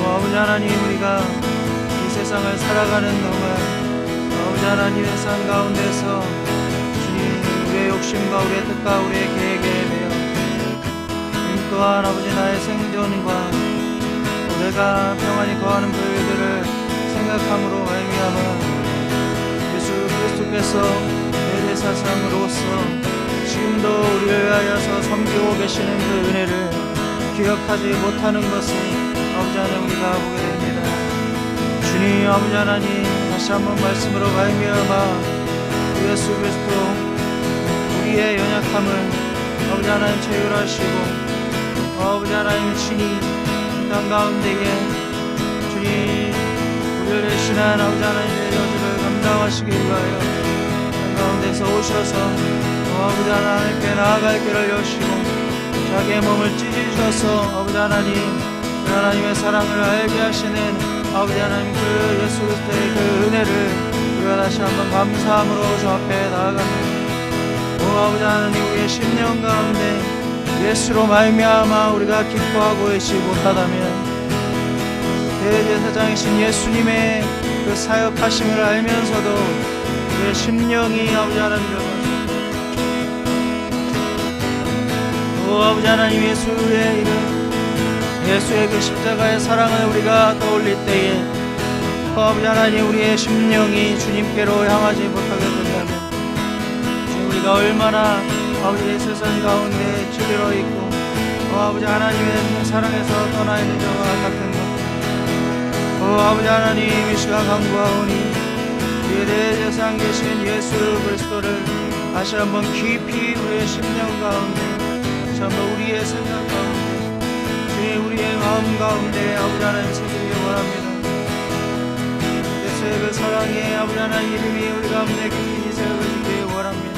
아버지 하나님, 우리가 이 세상을 살아가는 동안 아버지 하나님의 산 가운데서 주님, 우리의 욕심과 우리의 뜻과 우리의 계획에 대하여 주님 또한 아버지 나의 생존과 내가 평안히 거하는 그 일들을 생각함으로 말미암아 예수 그리스도께서 내 대제사장으로서 지금도 우리를 위하여서 섬기고 계시는 그 은혜를 기억하지 못하는 것을 아버지 하나님 우리가 보게 됩니다. 주님 아버지 하나님, 다시 한번 말씀으로 말미암아 예수 그리스도 우리의 연약함을 아버지 하나님 체휼하시고 아버지 하나님 친히 땅 가운데에 주님 우리를 대신한 아버지 하나님의 여주를 감당하시기 위하여 땅 가운데서 오셔서 아버지 하나님께 나아갈 길을 여시고 자기의 몸을 찢으셔서 아버지 하나님의 사랑을 알게 하시는 아버지 하나님 그 예수 그리스도의 그 은혜를 우리가 다시 한번 감사함으로 주 앞에 나아갑니다. 오 아버지 하나님, 우리의 심령 가운데 예수로 말미암아 우리가 기뻐하고 있지 못하다면 대제사장이신 예수님의 그 사역하심을 알면서도 우리의 심령이 아버지 하나님을 오 아버지 하나님, 예수의 이름, 예수의 그 십자가의 사랑을 우리가 떠올릴 때에 아버지 하나님, 우리의 심령이 주님께로 향하지 못하게 된다면 우리가 얼마나 아버지의 세상 가운데 찔려 있고 아버지 하나님의 사랑에서 떠나 있는 자와 같은 것 아버지 하나님, 이 시간 간구하오니 우리의 대제사장 되신 예수 그리스도를 다시 한번 깊이 우리의 심령 가운데 다시 한번 우리의 생각 가운데 주님 우리의 마음 가운데 아버지 하나님 새기기 원합니다. 예수의 그 사랑의 아버지 하나님 이름이 우리 가운데 깊이 새겨지기 원합니다.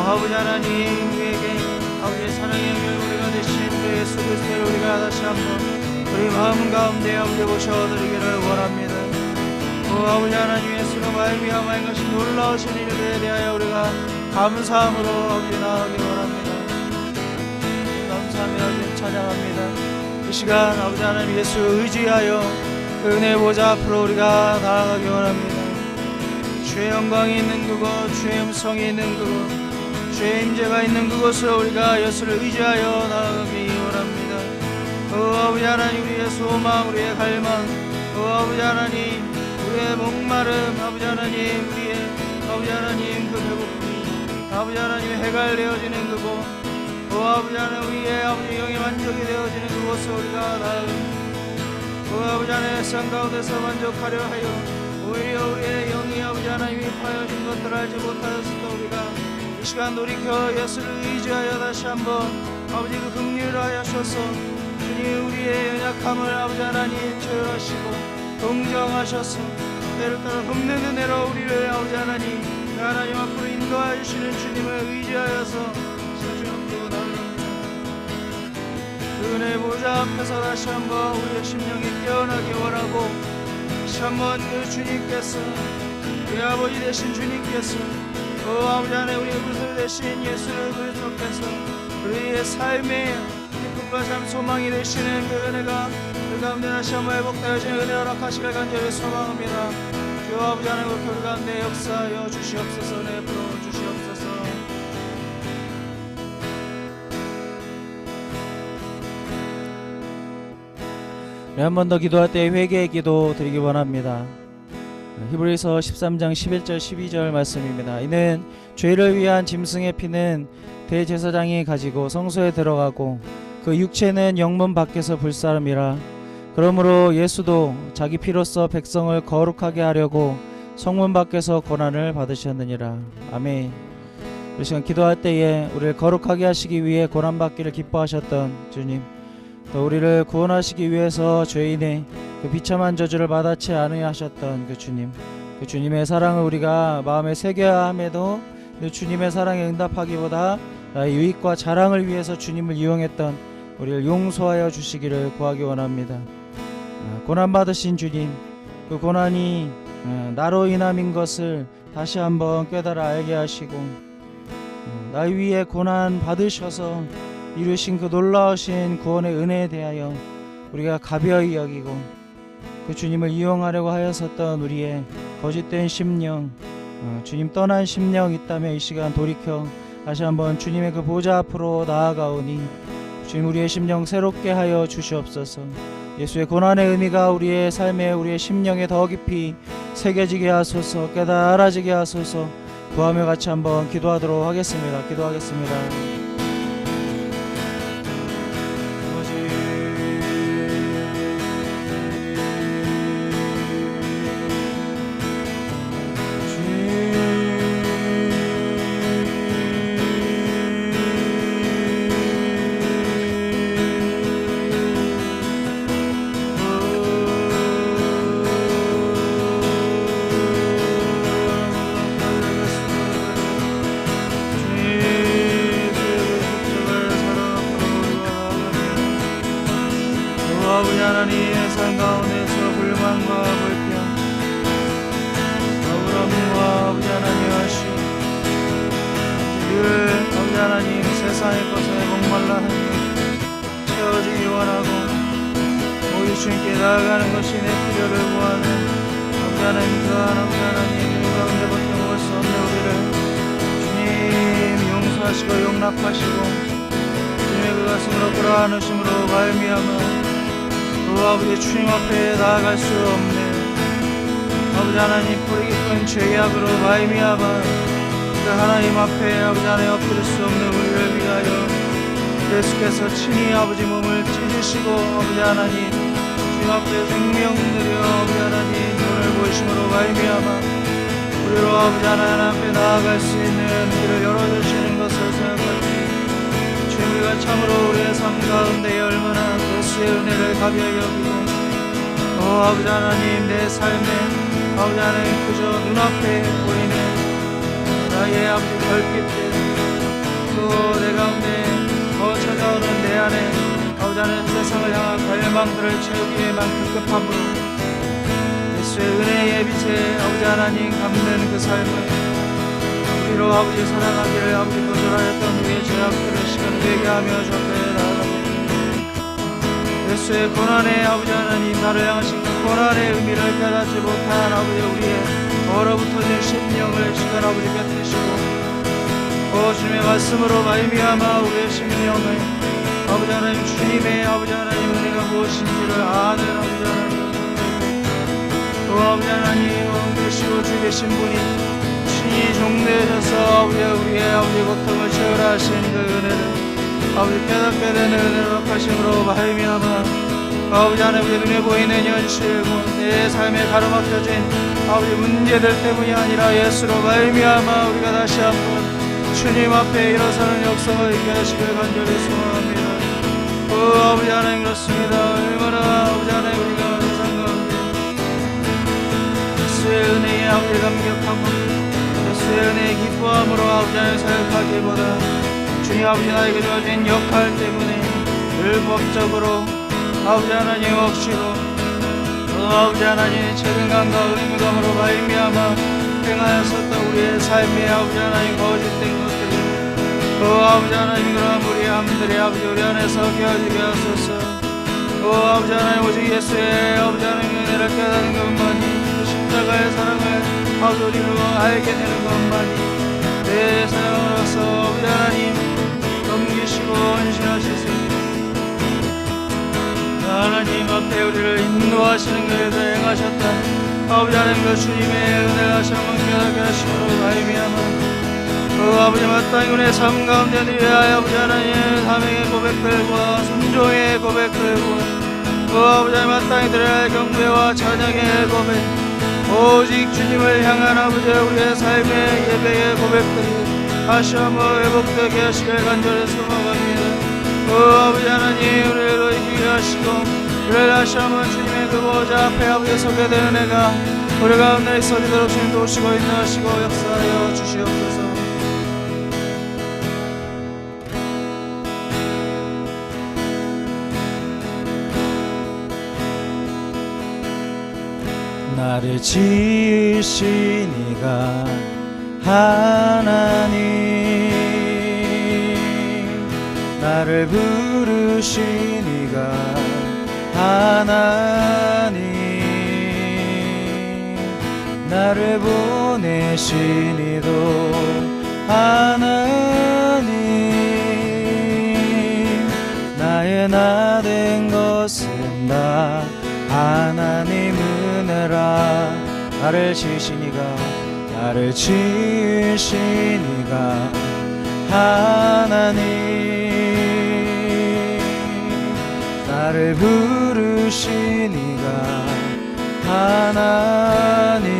아버지 하나님, 우리에게 아버지의 사랑의 영역 우리가 되신 그 예수 그리스도를 우리가 다시 한번 우리 마음 가운데 아버지 모셔드리기를 원합니다. 아버지 하나님, 예수로 말미암아 이것이 놀라우신 일에 대하여 우리가 감사함으로 아버지 나아가기 원합니다. 감사하며 아버지 찬양합니다. 이 시간 아버지 하나님 예수 의지하여 그 은혜 보좌 앞으로 우리가 나아가기 원합니다. 주의 영광이 있는 그곳, 주의 음성이 있는 그곳, 주의 임재가 있는 그곳을 우리가 예수를 의지하여 나아가기 원합니다. 아버지 하나님, 우리의 소망, 우리의 갈망, 아버지 하나님, 우리의 목마름, 아버지 하나님, 우리의 아버지 하나님 그 배고픔이 아버지 하나님 해갈되어지는 그곳, 아버지 하나님, 우리의 아버지 영의 만족이 되어지는 그곳을 우리가 나아갑니다. 아버지 하나님, 상 가운데서 만족하려 하여 오히려 우리의 영이 아버지 하나님이 파여진 것들을 알지 못하였으므로 우리가 이 시간 돌이켜 예수를 의지하여 다시 한번 아버지 그 긍휼을 하여셔서 주님 우리의 연약함을 아버지 하나님 체휼하시고 동정하셔서 때를 따라 돕는 은혜로 우리를 아버지 하나님 앞으로 인도하여 주시는 주님을 의지하여서 주님 앞으로 나아갑니다. 그 은혜 보좌 앞에서 다시 한번 우리의 심령이 깨어나기 원하고 다시 한번 그 주님께서 우리 아버지 되신 주님께서 아버지 하나님, 우리 그리스도 되신 예수 그리스도께서 우리의 삶에 꿈과 삶 소망이 되시는 그 은혜가 우리 가운데 다시 한번 회복되어지는 은혜 허락하시길 간절히 소망합니다. 주여 아버지 하나님 우리 가운데 역사하여 주시옵소서. 은혜 풀어 주시옵소서. 한 번 더 기도할 때 회개의 기도 드리기 원합니다. 히브리서 13장 11절 12절 말씀입니다. 이는 죄를 위한 짐승의 피는 대제사장이 가지고 성소에 들어가고 그 육체는 영문 밖에서 불사름이라. 그러므로 예수도 자기 피로써 백성을 거룩하게 하려고 성문 밖에서 고난을 받으셨느니라. 아멘. 이 시간 기도할 때에 우리를 거룩하게 하시기 위해 고난받기를 기뻐하셨던 주님, 또 우리를 구원하시기 위해서 죄인의 그 비참한 저주를 마다치 않으려 하셨던 그 주님, 그 주님의 사랑을 우리가 마음에 새겨야 함에도 그 주님의 사랑에 응답하기보다 나의 유익과 자랑을 위해서 주님을 이용했던 우리를 용서하여 주시기를 구하기 원합니다. 고난받으신 주님, 그 고난이 나로 인함인 것을 다시 한번 깨달아 알게 하시고, 나 위에 고난 받으셔서 이루신 그 놀라우신 구원의 은혜에 대하여 우리가 가벼이 여기고 그 주님을 이용하려고 하였었던 우리의 거짓된 심령, 주님 떠난 심령 있다면 이 시간 돌이켜 다시 한번 주님의 그 보좌 앞으로 나아가오니 주님 우리의 심령 새롭게 하여 주시옵소서. 예수의 고난의 의미가 우리의 삶에 우리의 심령에 더 깊이 새겨지게 하소서. 깨달아지게 하소서. 구하며 같이 한번 기도하도록 하겠습니다. 기도하겠습니다. 하나님의 삶 가운데서 불만과 불평, 억울함과 아버지 하나님 하시오. 늘 아버지 하나님 세상의 것에 목말라 하니 채워지기 원하고 오직 주님께 나아가는 것이 내 필요를 구하는 아버지 하나님, 그한 아버지 하나님 이 가운데 버텨먹을 수 없는 우리를 주님 용서하시고 용납하시고 주님의 그 가슴으로 끌어안으심으로 말미암아 아버지 주님 앞에 나아갈 수 없네. 아버지 하나님 뿌리 깊은 죄악으로 말미암아 그 하나님 앞에 아버지 하나님 엎드릴 수 없는 우리를 위하여 예수께서 친히 아버지 몸을 찢으시고 아버지 하나님 주님 앞에 생명 드려 아버지 하나님 눈을 보이심으로 말미암아 우리로 아버지 하나님 앞에 나아갈 수 있는 길을 열어주시는 것을 생각할 때 주님 우리가 참으로 우리의 삶 가운데 얼마나 예수의 은혜를 가벼이 여기고 아버지 하나님 내 삶에 아버지 하나님 그저 눈앞에 보이는 나의 아버지 별빛들 또 내 가운데 찾아오는 내 안에 아버지 하나님 세상을 향한 갈망들을 채우기 위해만 급급함으로 예수의 은혜의 빛에 아버지 하나님 감는 그 삶을 우리로 아버지 살아가기를 아버지 거절하였던 우리의 죄악들을 시간 회개하며 주 앞에 나아갑니다. 예수의 고난의 아버지 하나님 나를 향하신 그 고난의 의미를 깨닫지 못한 아버지 우리의 얼어붙어진 심령을 시간 아버지 깨뜨리시고 주님의 말씀으로 말미암아 우리의 심령을 아버지 하나님 주님의 아버지 하나님 은혜가 무엇인지를 아는 아버지 하나님 아버지 하나님 되시고 주 계신 분이 친히 종되셔서 아버지 우리의 아버지 고통을 채우라 하신 그 은혜를 아버지 깨닫게 되는 은혜를 허락하심으로 말미암아 아버지 하나님 우리 눈에 보이는 현실 내 삶에 가로막혀진 아버지 문제들 때문이 아니라 예수로 말미암아 우리가 다시 한번 주님 앞에 일어서는 역사를 있게 하시길 간절히 소원합니다. 아버지 하나님 그렇습니다. 얼마나 아버지 하나님 우리가 세상 가운데 예수의 은혜에 아버지 감격하고 예수의 은혜에 기뻐함으로 아버지 하나님 사역하기보다 주님 아버지 나에게 주어진 역할 때문에 율법적으로 아버지 하나님 억지로 아버지 하나님 책임감과 의무감으로 말미암아 행하였었던 우리의 삶의 아버지 하나님 거짓된 것들을 아버지 하나님, 그럼 우리 함들이 아버지 우리 안에서 깨어지게 하소서. 아버지 하나님, 오직 예수의 아버지 하나님 은혜를 깨닫는 것만이, 그 십자가의 사랑을 아버지 우리로 알게 되는 것만이 내 사랑으로서 아버지 하나님 넘기시고 헌신하실 수 있는 하나님 앞에 우리를 인도하시는 것에서 행하셨다. 아버지 하나님, 그 주님의 은혜를 다시 한번 깨닫게 하심으로 말미암아 아버지 마땅히 우리의 삶 가운데 위하여 아버지 하나님의 사명의 고백들과 순종의 고백들과 아버지 하나님 마땅히 드려야 할 경배와 찬양의 고백, 오직 주님을 향한 아버지 우리의 삶의 예배의 고백들이 다시 한번 회복되게 하시길 간절히 소망합니다. 아버지 하나님, 우리를 이기게 하시고 우리를 다시 한번 주님의 그 보좌 앞에 아버지 서게 되는 애가 우리 가운데 있어지도록 주님 도우시고 인도하시고 역사하여 주시옵소서. 나를 지으신 이가 하나님, 나를 부르신 이가 하나님, 나를 보내신 이도 하나님, 나의 나 된 것은 다 하나님 은혜라. 나를 지으신 이가, 나를 지으신 이가 하나님, 나를 부르신 이가 하나님,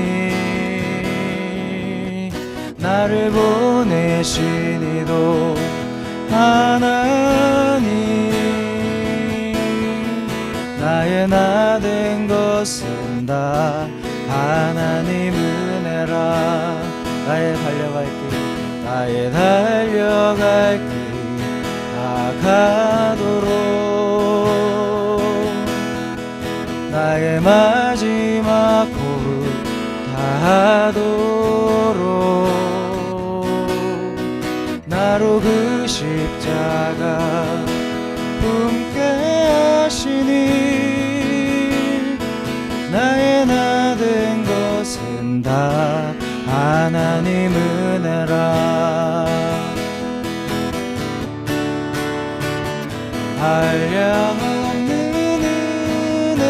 나를 보내신 이도 하나님, 나의 나 된 것은 다 하나님 은혜라. 나의 달려갈 길, 나의 달려갈 길 다 가도록, 나의 마지막 호흡 다하도록, 나로 그 십자가 품게 하시니, 나의 나 된 것은 다 하나님 은혜라. 한량없는 은혜,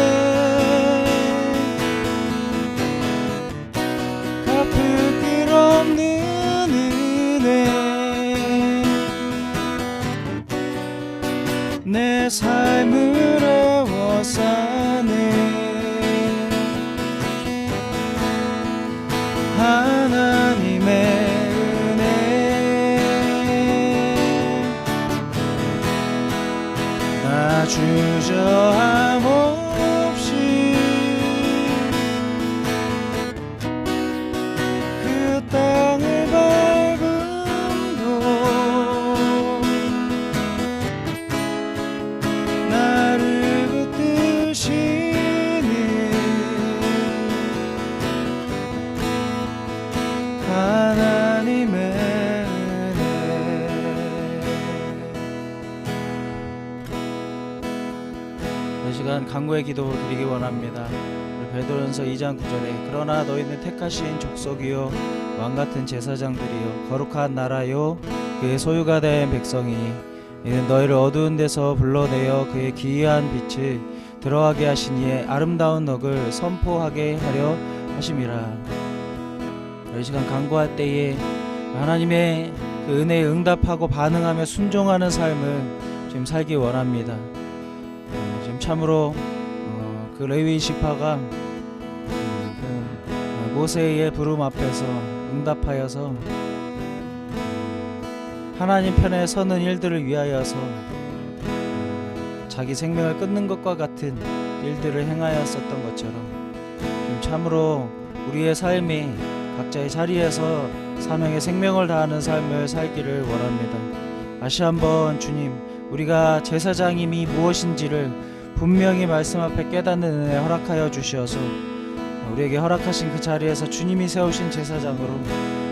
갚을 길 없는 은혜, 내 삶을 애워싸네 하나님의 은혜. 나 주저함 없이 그 땅을 밟음도 나를 붙드시니 하나님의 은혜. 이 시간 간구의 기도 드리기 원합니다. 우리 베드로전서 2장 9절에 그러나 너희는 택하신 족속이요 왕같은 제사장들이요 거룩한 나라요 그의 소유가 된 백성이니 이는 너희를 어두운 데서 불러내어 그의 기이한 빛을 들어가게 하신 이의 아름다운 덕을 선포하게 하려 하심이라. 이 시간 간구할 때에 하나님의 그 은혜에 응답하고 반응하며 순종하는 삶을 지금 살기 원합니다. 지금 참으로 그 레위 지파가 그 모세의 부름 앞에서 응답하여서 하나님 편에 서는 일들을 위하여서 자기 생명을 끊는 것과 같은 일들을 행하였었던 것처럼 지금 참으로 우리의 삶이 각자의 자리에서 사명의 생명을 다하는 삶을 살기를 원합니다. 다시 한번 주님, 우리가 제사장임이 무엇인지를 분명히 말씀 앞에 깨닫는 은혜 허락하여 주시어서 우리에게 허락하신 그 자리에서 주님이 세우신 제사장으로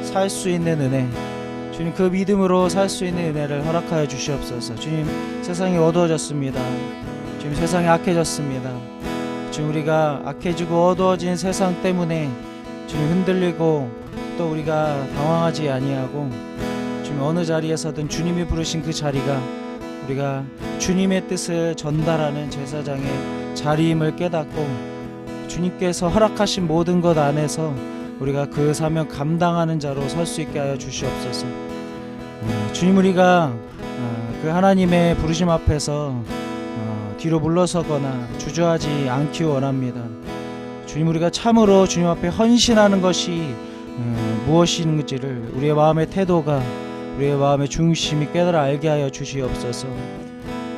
살 수 있는 은혜 주님, 그 믿음으로 살 수 있는 은혜를 허락하여 주시옵소서. 주님, 세상이 어두워졌습니다. 주님, 세상이 악해졌습니다. 주님, 우리가 악해지고 어두워진 세상 때문에 주님 흔들리고 또 우리가 당황하지 아니하고 주님, 어느 자리에서든 주님이 부르신 그 자리가 우리가 주님의 뜻을 전달하는 제사장의 자리임을 깨닫고 주님께서 허락하신 모든 것 안에서 우리가 그 사명 감당하는 자로 설 수 있게 하여 주시옵소서. 주님, 우리가 그 하나님의 부르심 앞에서 뒤로 물러서거나 주저하지 않기 원합니다. 주님, 우리가 참으로 주님 앞에 헌신하는 것이 무엇인지를 우리의 마음의 태도가, 우리의 마음의 중심이 깨달아 알게 하여 주시옵소서.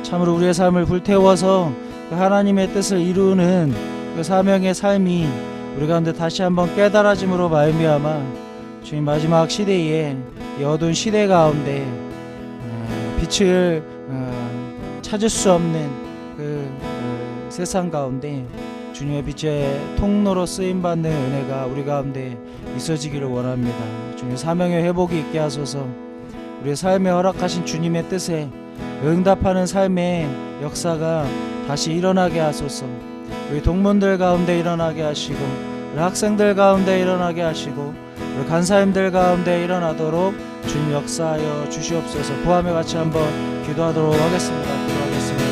참으로 우리의 삶을 불태워서 그 하나님의 뜻을 이루는 그 사명의 삶이 우리 가운데 다시 한번 깨달아짐으로 말미암아 주님, 마지막 시대에 이 어두운 시대 가운데 빛을 찾을 수 없는 그 세상 가운데 주님의 빛의 통로로 쓰임받는 은혜가 우리 가운데 있어지기를 원합니다. 주님, 사명의 회복이 있게 하소서. 우리의 삶에 허락하신 주님의 뜻에 응답하는 삶의 역사가 다시 일어나게 하소서. 우리 동문들 가운데 일어나게 하시고, 우리 학생들 가운데 일어나게 하시고, 우리 간사님들 가운데 일어나도록 주님 역사하여 주시옵소서. 구함에 같이 한번 기도하도록 하겠습니다. 기도하겠습니다.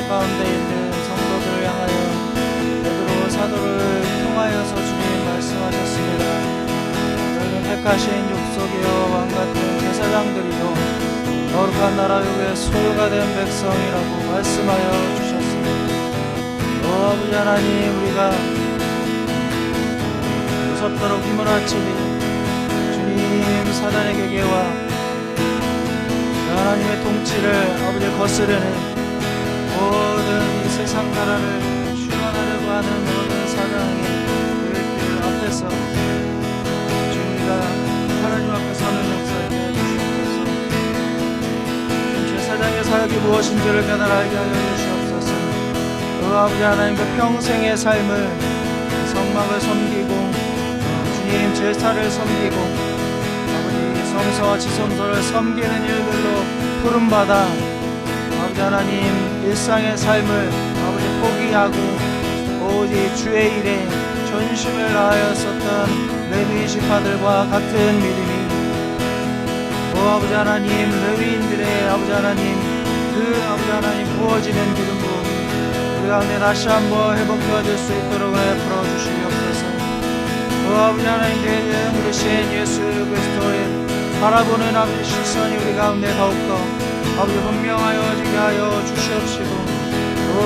가운데 있는 성도들을 향하여 베드로 사도를 통하여서 주님 말씀하셨습니다. 너희는 택하신 족속이요 왕같은 제사장들이요 거룩한 나라 위에 소유가 된 백성이라고 말씀하여 주셨습니다. 아버지 하나님, 우리가 무섭도록 휘몰아치니 주님 사단의 계계와 하나님의 통치를 아버지 거스르는 모든 이 세상 나라를 주관하려고 하는 모든 사장의 계획들 앞에서 주님과 하나님 앞에 서는 역사에 주시옵소서. 제사장의 사역이 무엇인지를 깨달아 알게 하여 주시옵소서. 아버지 하나님, 그 평생의 삶을 성막을 섬기고 주님 제사를 섬기고 아버지 성서와 지성소를 섬기는 일들로 부름받아 아버지 하나님, 일상의 삶을 아버지 포기하고 오직 주의 일에 전심을 다하였었던 레위 지파들과 같은 믿음이 아버지 하나님, 레위인들의 아버지 하나님, 그 아버지 하나님 부어지는 기름 부음이 우리 가운데 다시 한번 회복되어질 수 있도록 베풀어 주시옵소서. 아버지 하나님, 내 부르신 예수 그리스도의 바라보는 아버지 시선이 우리 가운데 더욱더 아버지 분명하여지게 하여 주시옵시고,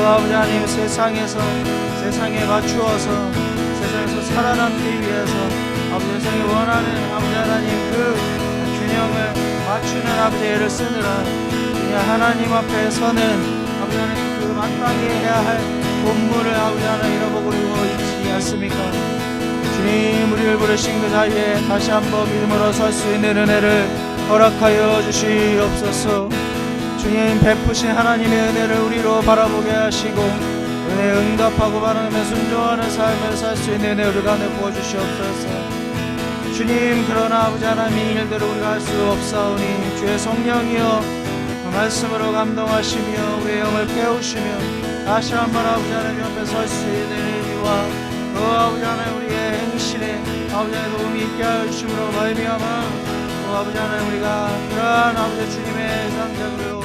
아버지 하나님, 세상에 맞추어서 세상에서 살아남기 위해서 아버지 세상이 원하는 아버지 하나님 그 균형을 맞추는 아버지 애를 쓰느라 그냥 하나님 앞에 서는 아버지 하나님 그 마땅히 해야 할 본분을 아버지 하나님 잃어버리고 있지 않습니까? 주님, 우리를 부르신 그 자리에 다시 한번 믿음으로 설 수 있는 은혜를 허락하여 주시옵소서. 주님, 베푸신 하나님의 은혜를 우리로 바라보게 하시고 은혜 응답하고 바람에 순종하는 삶을 살 수 있는 은혜 우리 가운데 부어주시옵소서. 주님, 그러나 아버지 하나님, 이 일들을 우리가 할 수 없사오니 주의 성령이여 말씀으로 감동하시며 우리의 영을 깨우시며 다시 한번 아버지 하나님 옆에 설 수 있는 의미와 아버지 하나님 우리의 행실에 아버지 하나님 도움이 있게 하여 주심으로 말미암아 아버지 하나님, 우리가 그러한 아버지 주님의 상작으로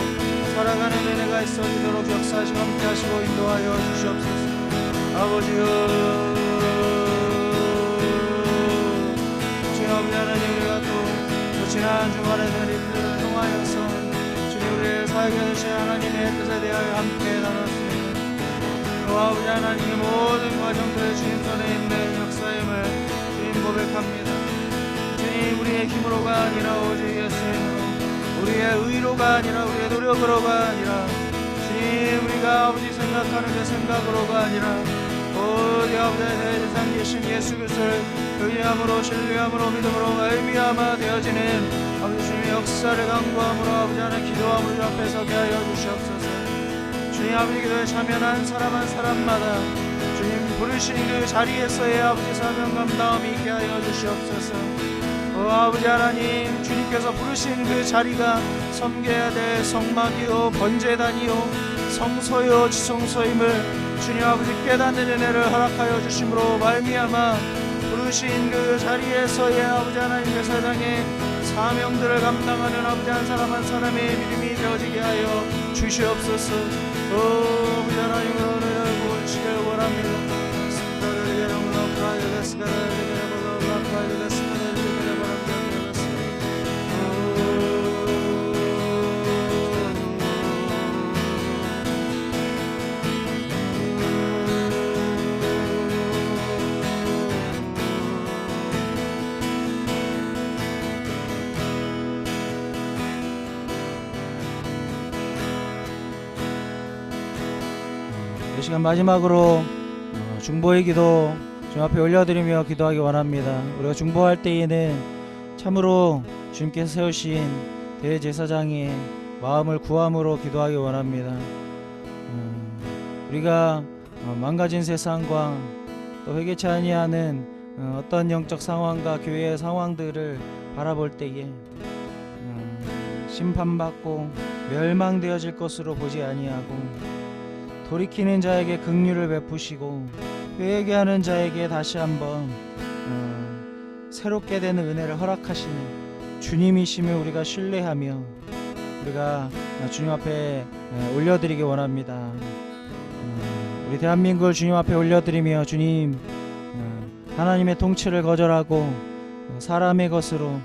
살아가는 은혜가 있어지도록 역사하시고 함께하시고 인도하여 주시옵소서. 아버지여, 주님 아버지 하나님, 우리가 또 지난 주말에는 일들을 통하여서 주님 우리의 사역에 주신 하나님의 뜻에 대하여 함께 나눴습니다. 아버지 하나님, 모든 과정들의 주님 손에 있는 역사임을 주님 고백합니다. 주님, 우리의 힘으로가 아니라 오직 예수님으로, 우리의 의로가 아니라 우리의 노력으로가 아니라 주님 주님, 우리가 아버지 생각하는 그 생각으로가 아니라 오직 아버지의 대제사장 계신 예수 그리스도를 의함으로 신뢰함으로 믿음으로 말미암아 되어지는 아버지 주님의 역사를 강구함으로 아버지 하나님 기도함으로 주 앞에 서게 하여 주시옵소서. 주님, 아버지 기도에 참여한 사람 한 사람마다 주님 부르신 그 자리에서의 아버지 사명 감당함이 있게 하여 주시옵소서. 아버지 하나님, 주님께서 부르신 그 자리가 섬겨야 될 성막이요 번제단이요 성소요 지성소임을 주님 아버지 깨닫는 은혜를 허락하여 주심으로 말미암아 부르신 그 자리에서의 아버지 하나님의 세상의 사명들을 감당하는 아버지 한 사람 한 사람의 믿음이 되어지게 하여 주시옵소서. 아버지 하나님으로 은혜를 부으시길 원합니다. 이 시간 마지막으로 중보의 기도 주님 앞에 올려드리며 기도하기 원합니다. 우리가 중보할 때에는 참으로 주님께서 세우신 대제사장의 마음을 구함으로 기도하기 원합니다. 우리가 망가진 세상과 또 회개치 아니하는 어떤 영적 상황과 교회의 상황들을 바라볼 때에 심판받고 멸망되어질 것으로 보지 아니하고 돌이키는 자에게 긍휼을 베푸시고 회개하는 자에게 다시 한번 새롭게 되는 은혜를 허락하시는 주님이심을 우리가 신뢰하며 우리가 주님 앞에 올려드리기 원합니다. 우리 대한민국을 주님 앞에 올려드리며 주님, 하나님의 통치를 거절하고 사람의 것으로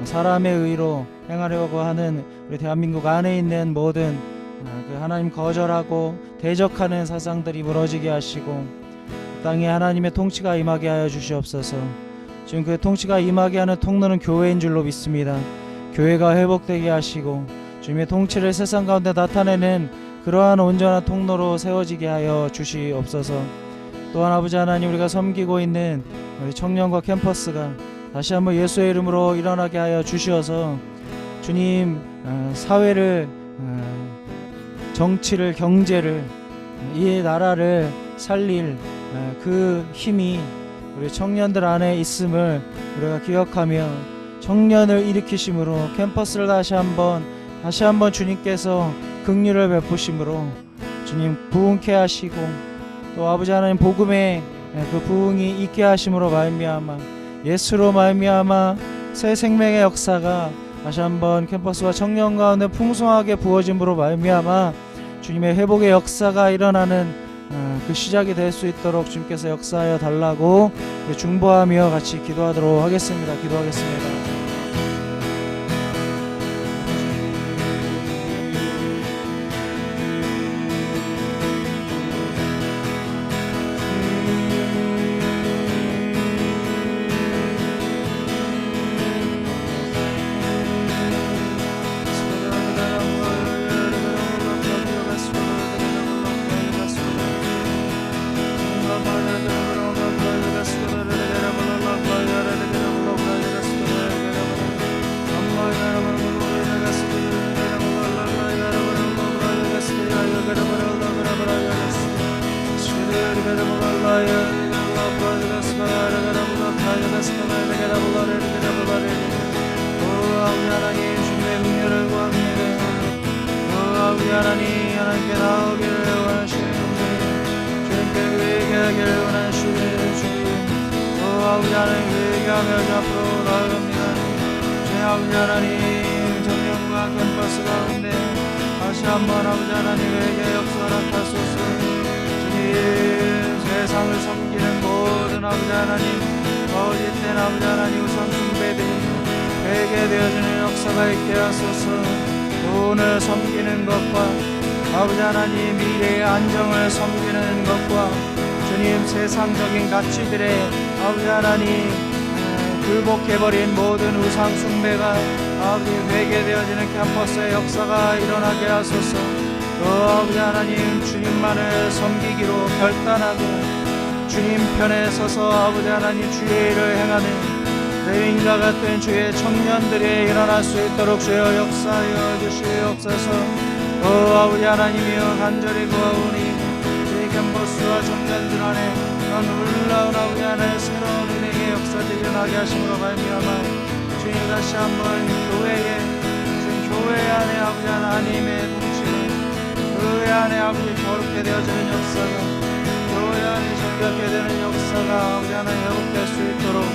사람의 의로 행하려고 하는 우리 대한민국 안에 있는 모든 그 하나님 거절하고 대적하는 사상들이 무너지게 하시고 땅에 하나님의 통치가 임하게 하여 주시옵소서. 지금 그 통치가 임하게 하는 통로는 교회인 줄로 믿습니다. 교회가 회복되게 하시고 주님의 통치를 세상 가운데 나타내는 그러한 온전한 통로로 세워지게 하여 주시옵소서. 또한 아버지 하나님, 우리가 섬기고 있는 우리 청년과 캠퍼스가 다시 한번 예수의 이름으로 일어나게 하여 주시어서 주님, 사회를 정치를 경제를 이 나라를 살릴 그 힘이 우리 청년들 안에 있음을 우리가 기억하며 청년을 일으키심으로 캠퍼스를 다시 한번 주님께서 긍휼을 베푸심으로 주님 부흥케 하시고 또 아버지 하나님 복음의 그 부흥이 있게 하심으로 말미암아 예수로 말미암아 새 생명의 역사가 다시 한번 캠퍼스와 청년 가운데 풍성하게 부어짐으로 말미암아 주님의 회복의 역사가 일어나는 그 시작이 될 수 있도록 주님께서 역사하여 달라고 중보하며 같이 기도하도록 하겠습니다. 기도하겠습니다. 하나님께 나오기를 원하시는 주님께 회개하기를 원하시는 주님, 아버지 하나님 회개하며 앞으로 나아갑니다. 주님 아버지 하나님, 청년과 캠퍼스 가운데 다시 한번 아버지 하나님 회개 역사를 하소서. 주님, 세상을 섬기는 모든 아버지 하나님, 어릴 땐 아버지 하나님 우상 숭배들이 회개되어지는 역사가 있게 하소서. 돈을 섬기는 것과 아버지 하나님 미래의 안정을 섬기는 것과 주님 세상적인 가치들의 아버지 하나님 굴복해버린 모든 우상 숭배가 아버지 회개되어지는 캠퍼스의 역사가 일어나게 하소서. 또 아버지 하나님 주님만을 섬기기로 결단하고 주님 편에 서서 아버지 하나님 주의 일을 행하는 레위인과 같은 주의 청년들이 일어날 수 있도록 주여 역사하여 주시옵소서. 또 아버지 하나님이여 간절히 구하오니 주의 캠퍼스와 청년들 안에 놀라운 아버지 하나님의 새로운 은혜의 역사들이 일어나게 하심으로 말미암아 주님 다시 한번 교회에 주님 교회 안에 아버지 하나님의 통치를 교회 안에 아버지 거룩게 되어지는 역사가 교회 안에 정결케 되는 역사가 아버지 하나님 회복될 수 있도록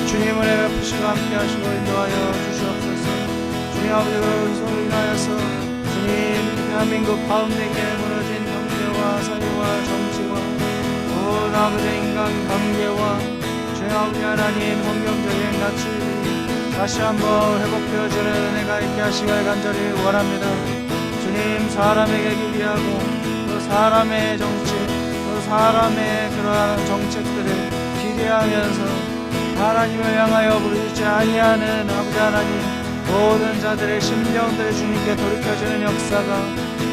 주님 은혜 베푸시고 함께 하시고 인도하여 주시옵소서. 주님 아버지 그로 인하여서 주님 대한민국 가운데에 무너진 경제와 사회와 정치와 온 아버지 인간관계와 주님 아버지 하나님 성경적인 가치 다시 한번 회복되어지는 은혜가 있게 하시길 간절히 원합니다. 주님 사람에게 기대하고 또 사람의 정치 또 사람의 그러한 정책들을 기대하면서 하나님을 향하여 부르짖지 아니하는 아버지 하나님 모든 자들의 심령들을 주님께 돌이켜주는 역사가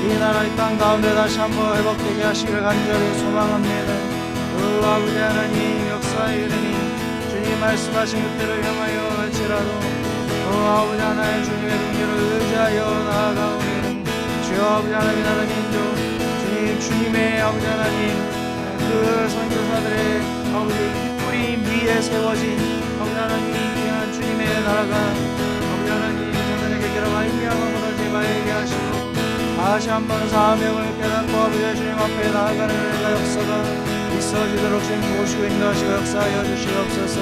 이 나라 이 땅 가운데 다시 한번 회복되게 하시기를 간절히 소망합니다. 그 아버지 하나님 역사의 이름이 주님 말씀하신 그때를 향하여 할지라도 아버지 하나님 주님의 능력을 의지하여 나아가오니 주여 아버지 하나님 나라 민족 주님 주님의 아버지 하나님 그 선교사들의 아버지 뿌림 위에 세워진 아버지 하나님 귀한 주님의 나라가 아버지 하나님 저들에게 기라 말미암아 무너지지 말게 하시고 다시 한번 사명을 깨닫고 아버지 주님 앞에 나아가는 은혜가 역사가 있어지도록 주님 도우시고 인도하시고 역사하여 주시옵소서.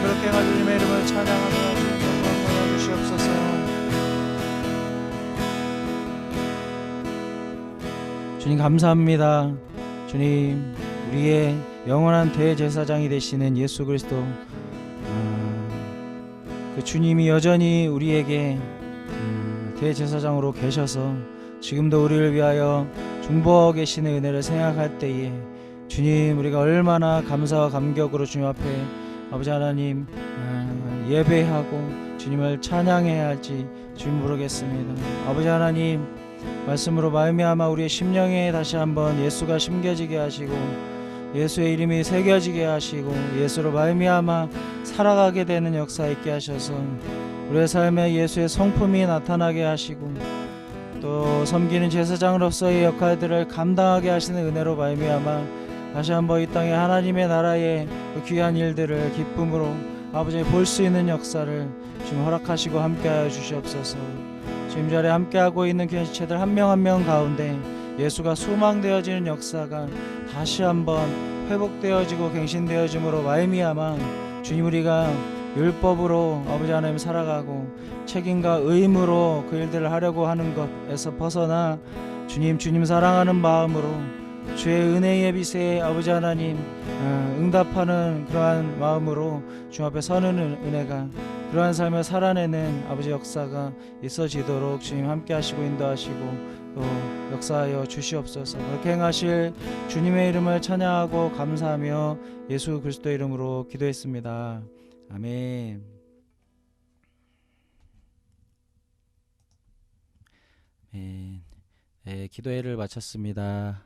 그렇게 해가지고 주님의 이름을 찬양하며 주님 영광하여 주시옵소서. 주님 감사합니다. 주님 우리의 영원한 대제사장이 되시는 예수 그리스도 그 주님이 여전히 우리에게 대제사장으로 계셔서 지금도 우리를 위하여 중보하고 계시는 은혜를 생각할 때에 주님 우리가 얼마나 감사와 감격으로 주님 앞에 아버지 하나님 예배하고 주님을 찬양해야 할지 주님 모르겠습니다. 아버지 하나님 말씀으로 말미암아 우리의 심령에 다시 한번 예수가 심겨지게 하시고 예수의 이름이 새겨지게 하시고 예수로 말미암아 살아가게 되는 역사 있게 하셔서 우리의 삶에 예수의 성품이 나타나게 하시고 또 섬기는 제사장으로서의 역할들을 감당하게 하시는 은혜로 말미암아 다시 한번 이 땅에 하나님의 나라의 그 귀한 일들을 기쁨으로 아버지 볼 수 있는 역사를 지금 허락하시고 함께하여 주시옵소서. 지금 자리에 함께하고 있는 귀한 지체들 한 명 한 명 가운데 예수가 소망되어지는 역사가 다시 한번 회복되어지고 갱신되어짐으로 말미암아 주님 우리가 율법으로 아버지 하나님 살아가고 책임과 의무로 그 일들을 하려고 하는 것에서 벗어나 주님 사랑하는 마음으로 주의 은혜의 빛에 아버지 하나님 응답하는 그러한 마음으로 주 앞에 서는 은혜가 그러한 삶을 살아내는 아버지 역사가 있어지도록 주님 함께 하시고 인도하시고 또 역사하여 주시옵소서. 그렇게 행하실 주님의 이름을 찬양하고 감사하며 예수 그리스도의 이름으로 기도했습니다. 아멘. 네, 기도회를 마쳤습니다.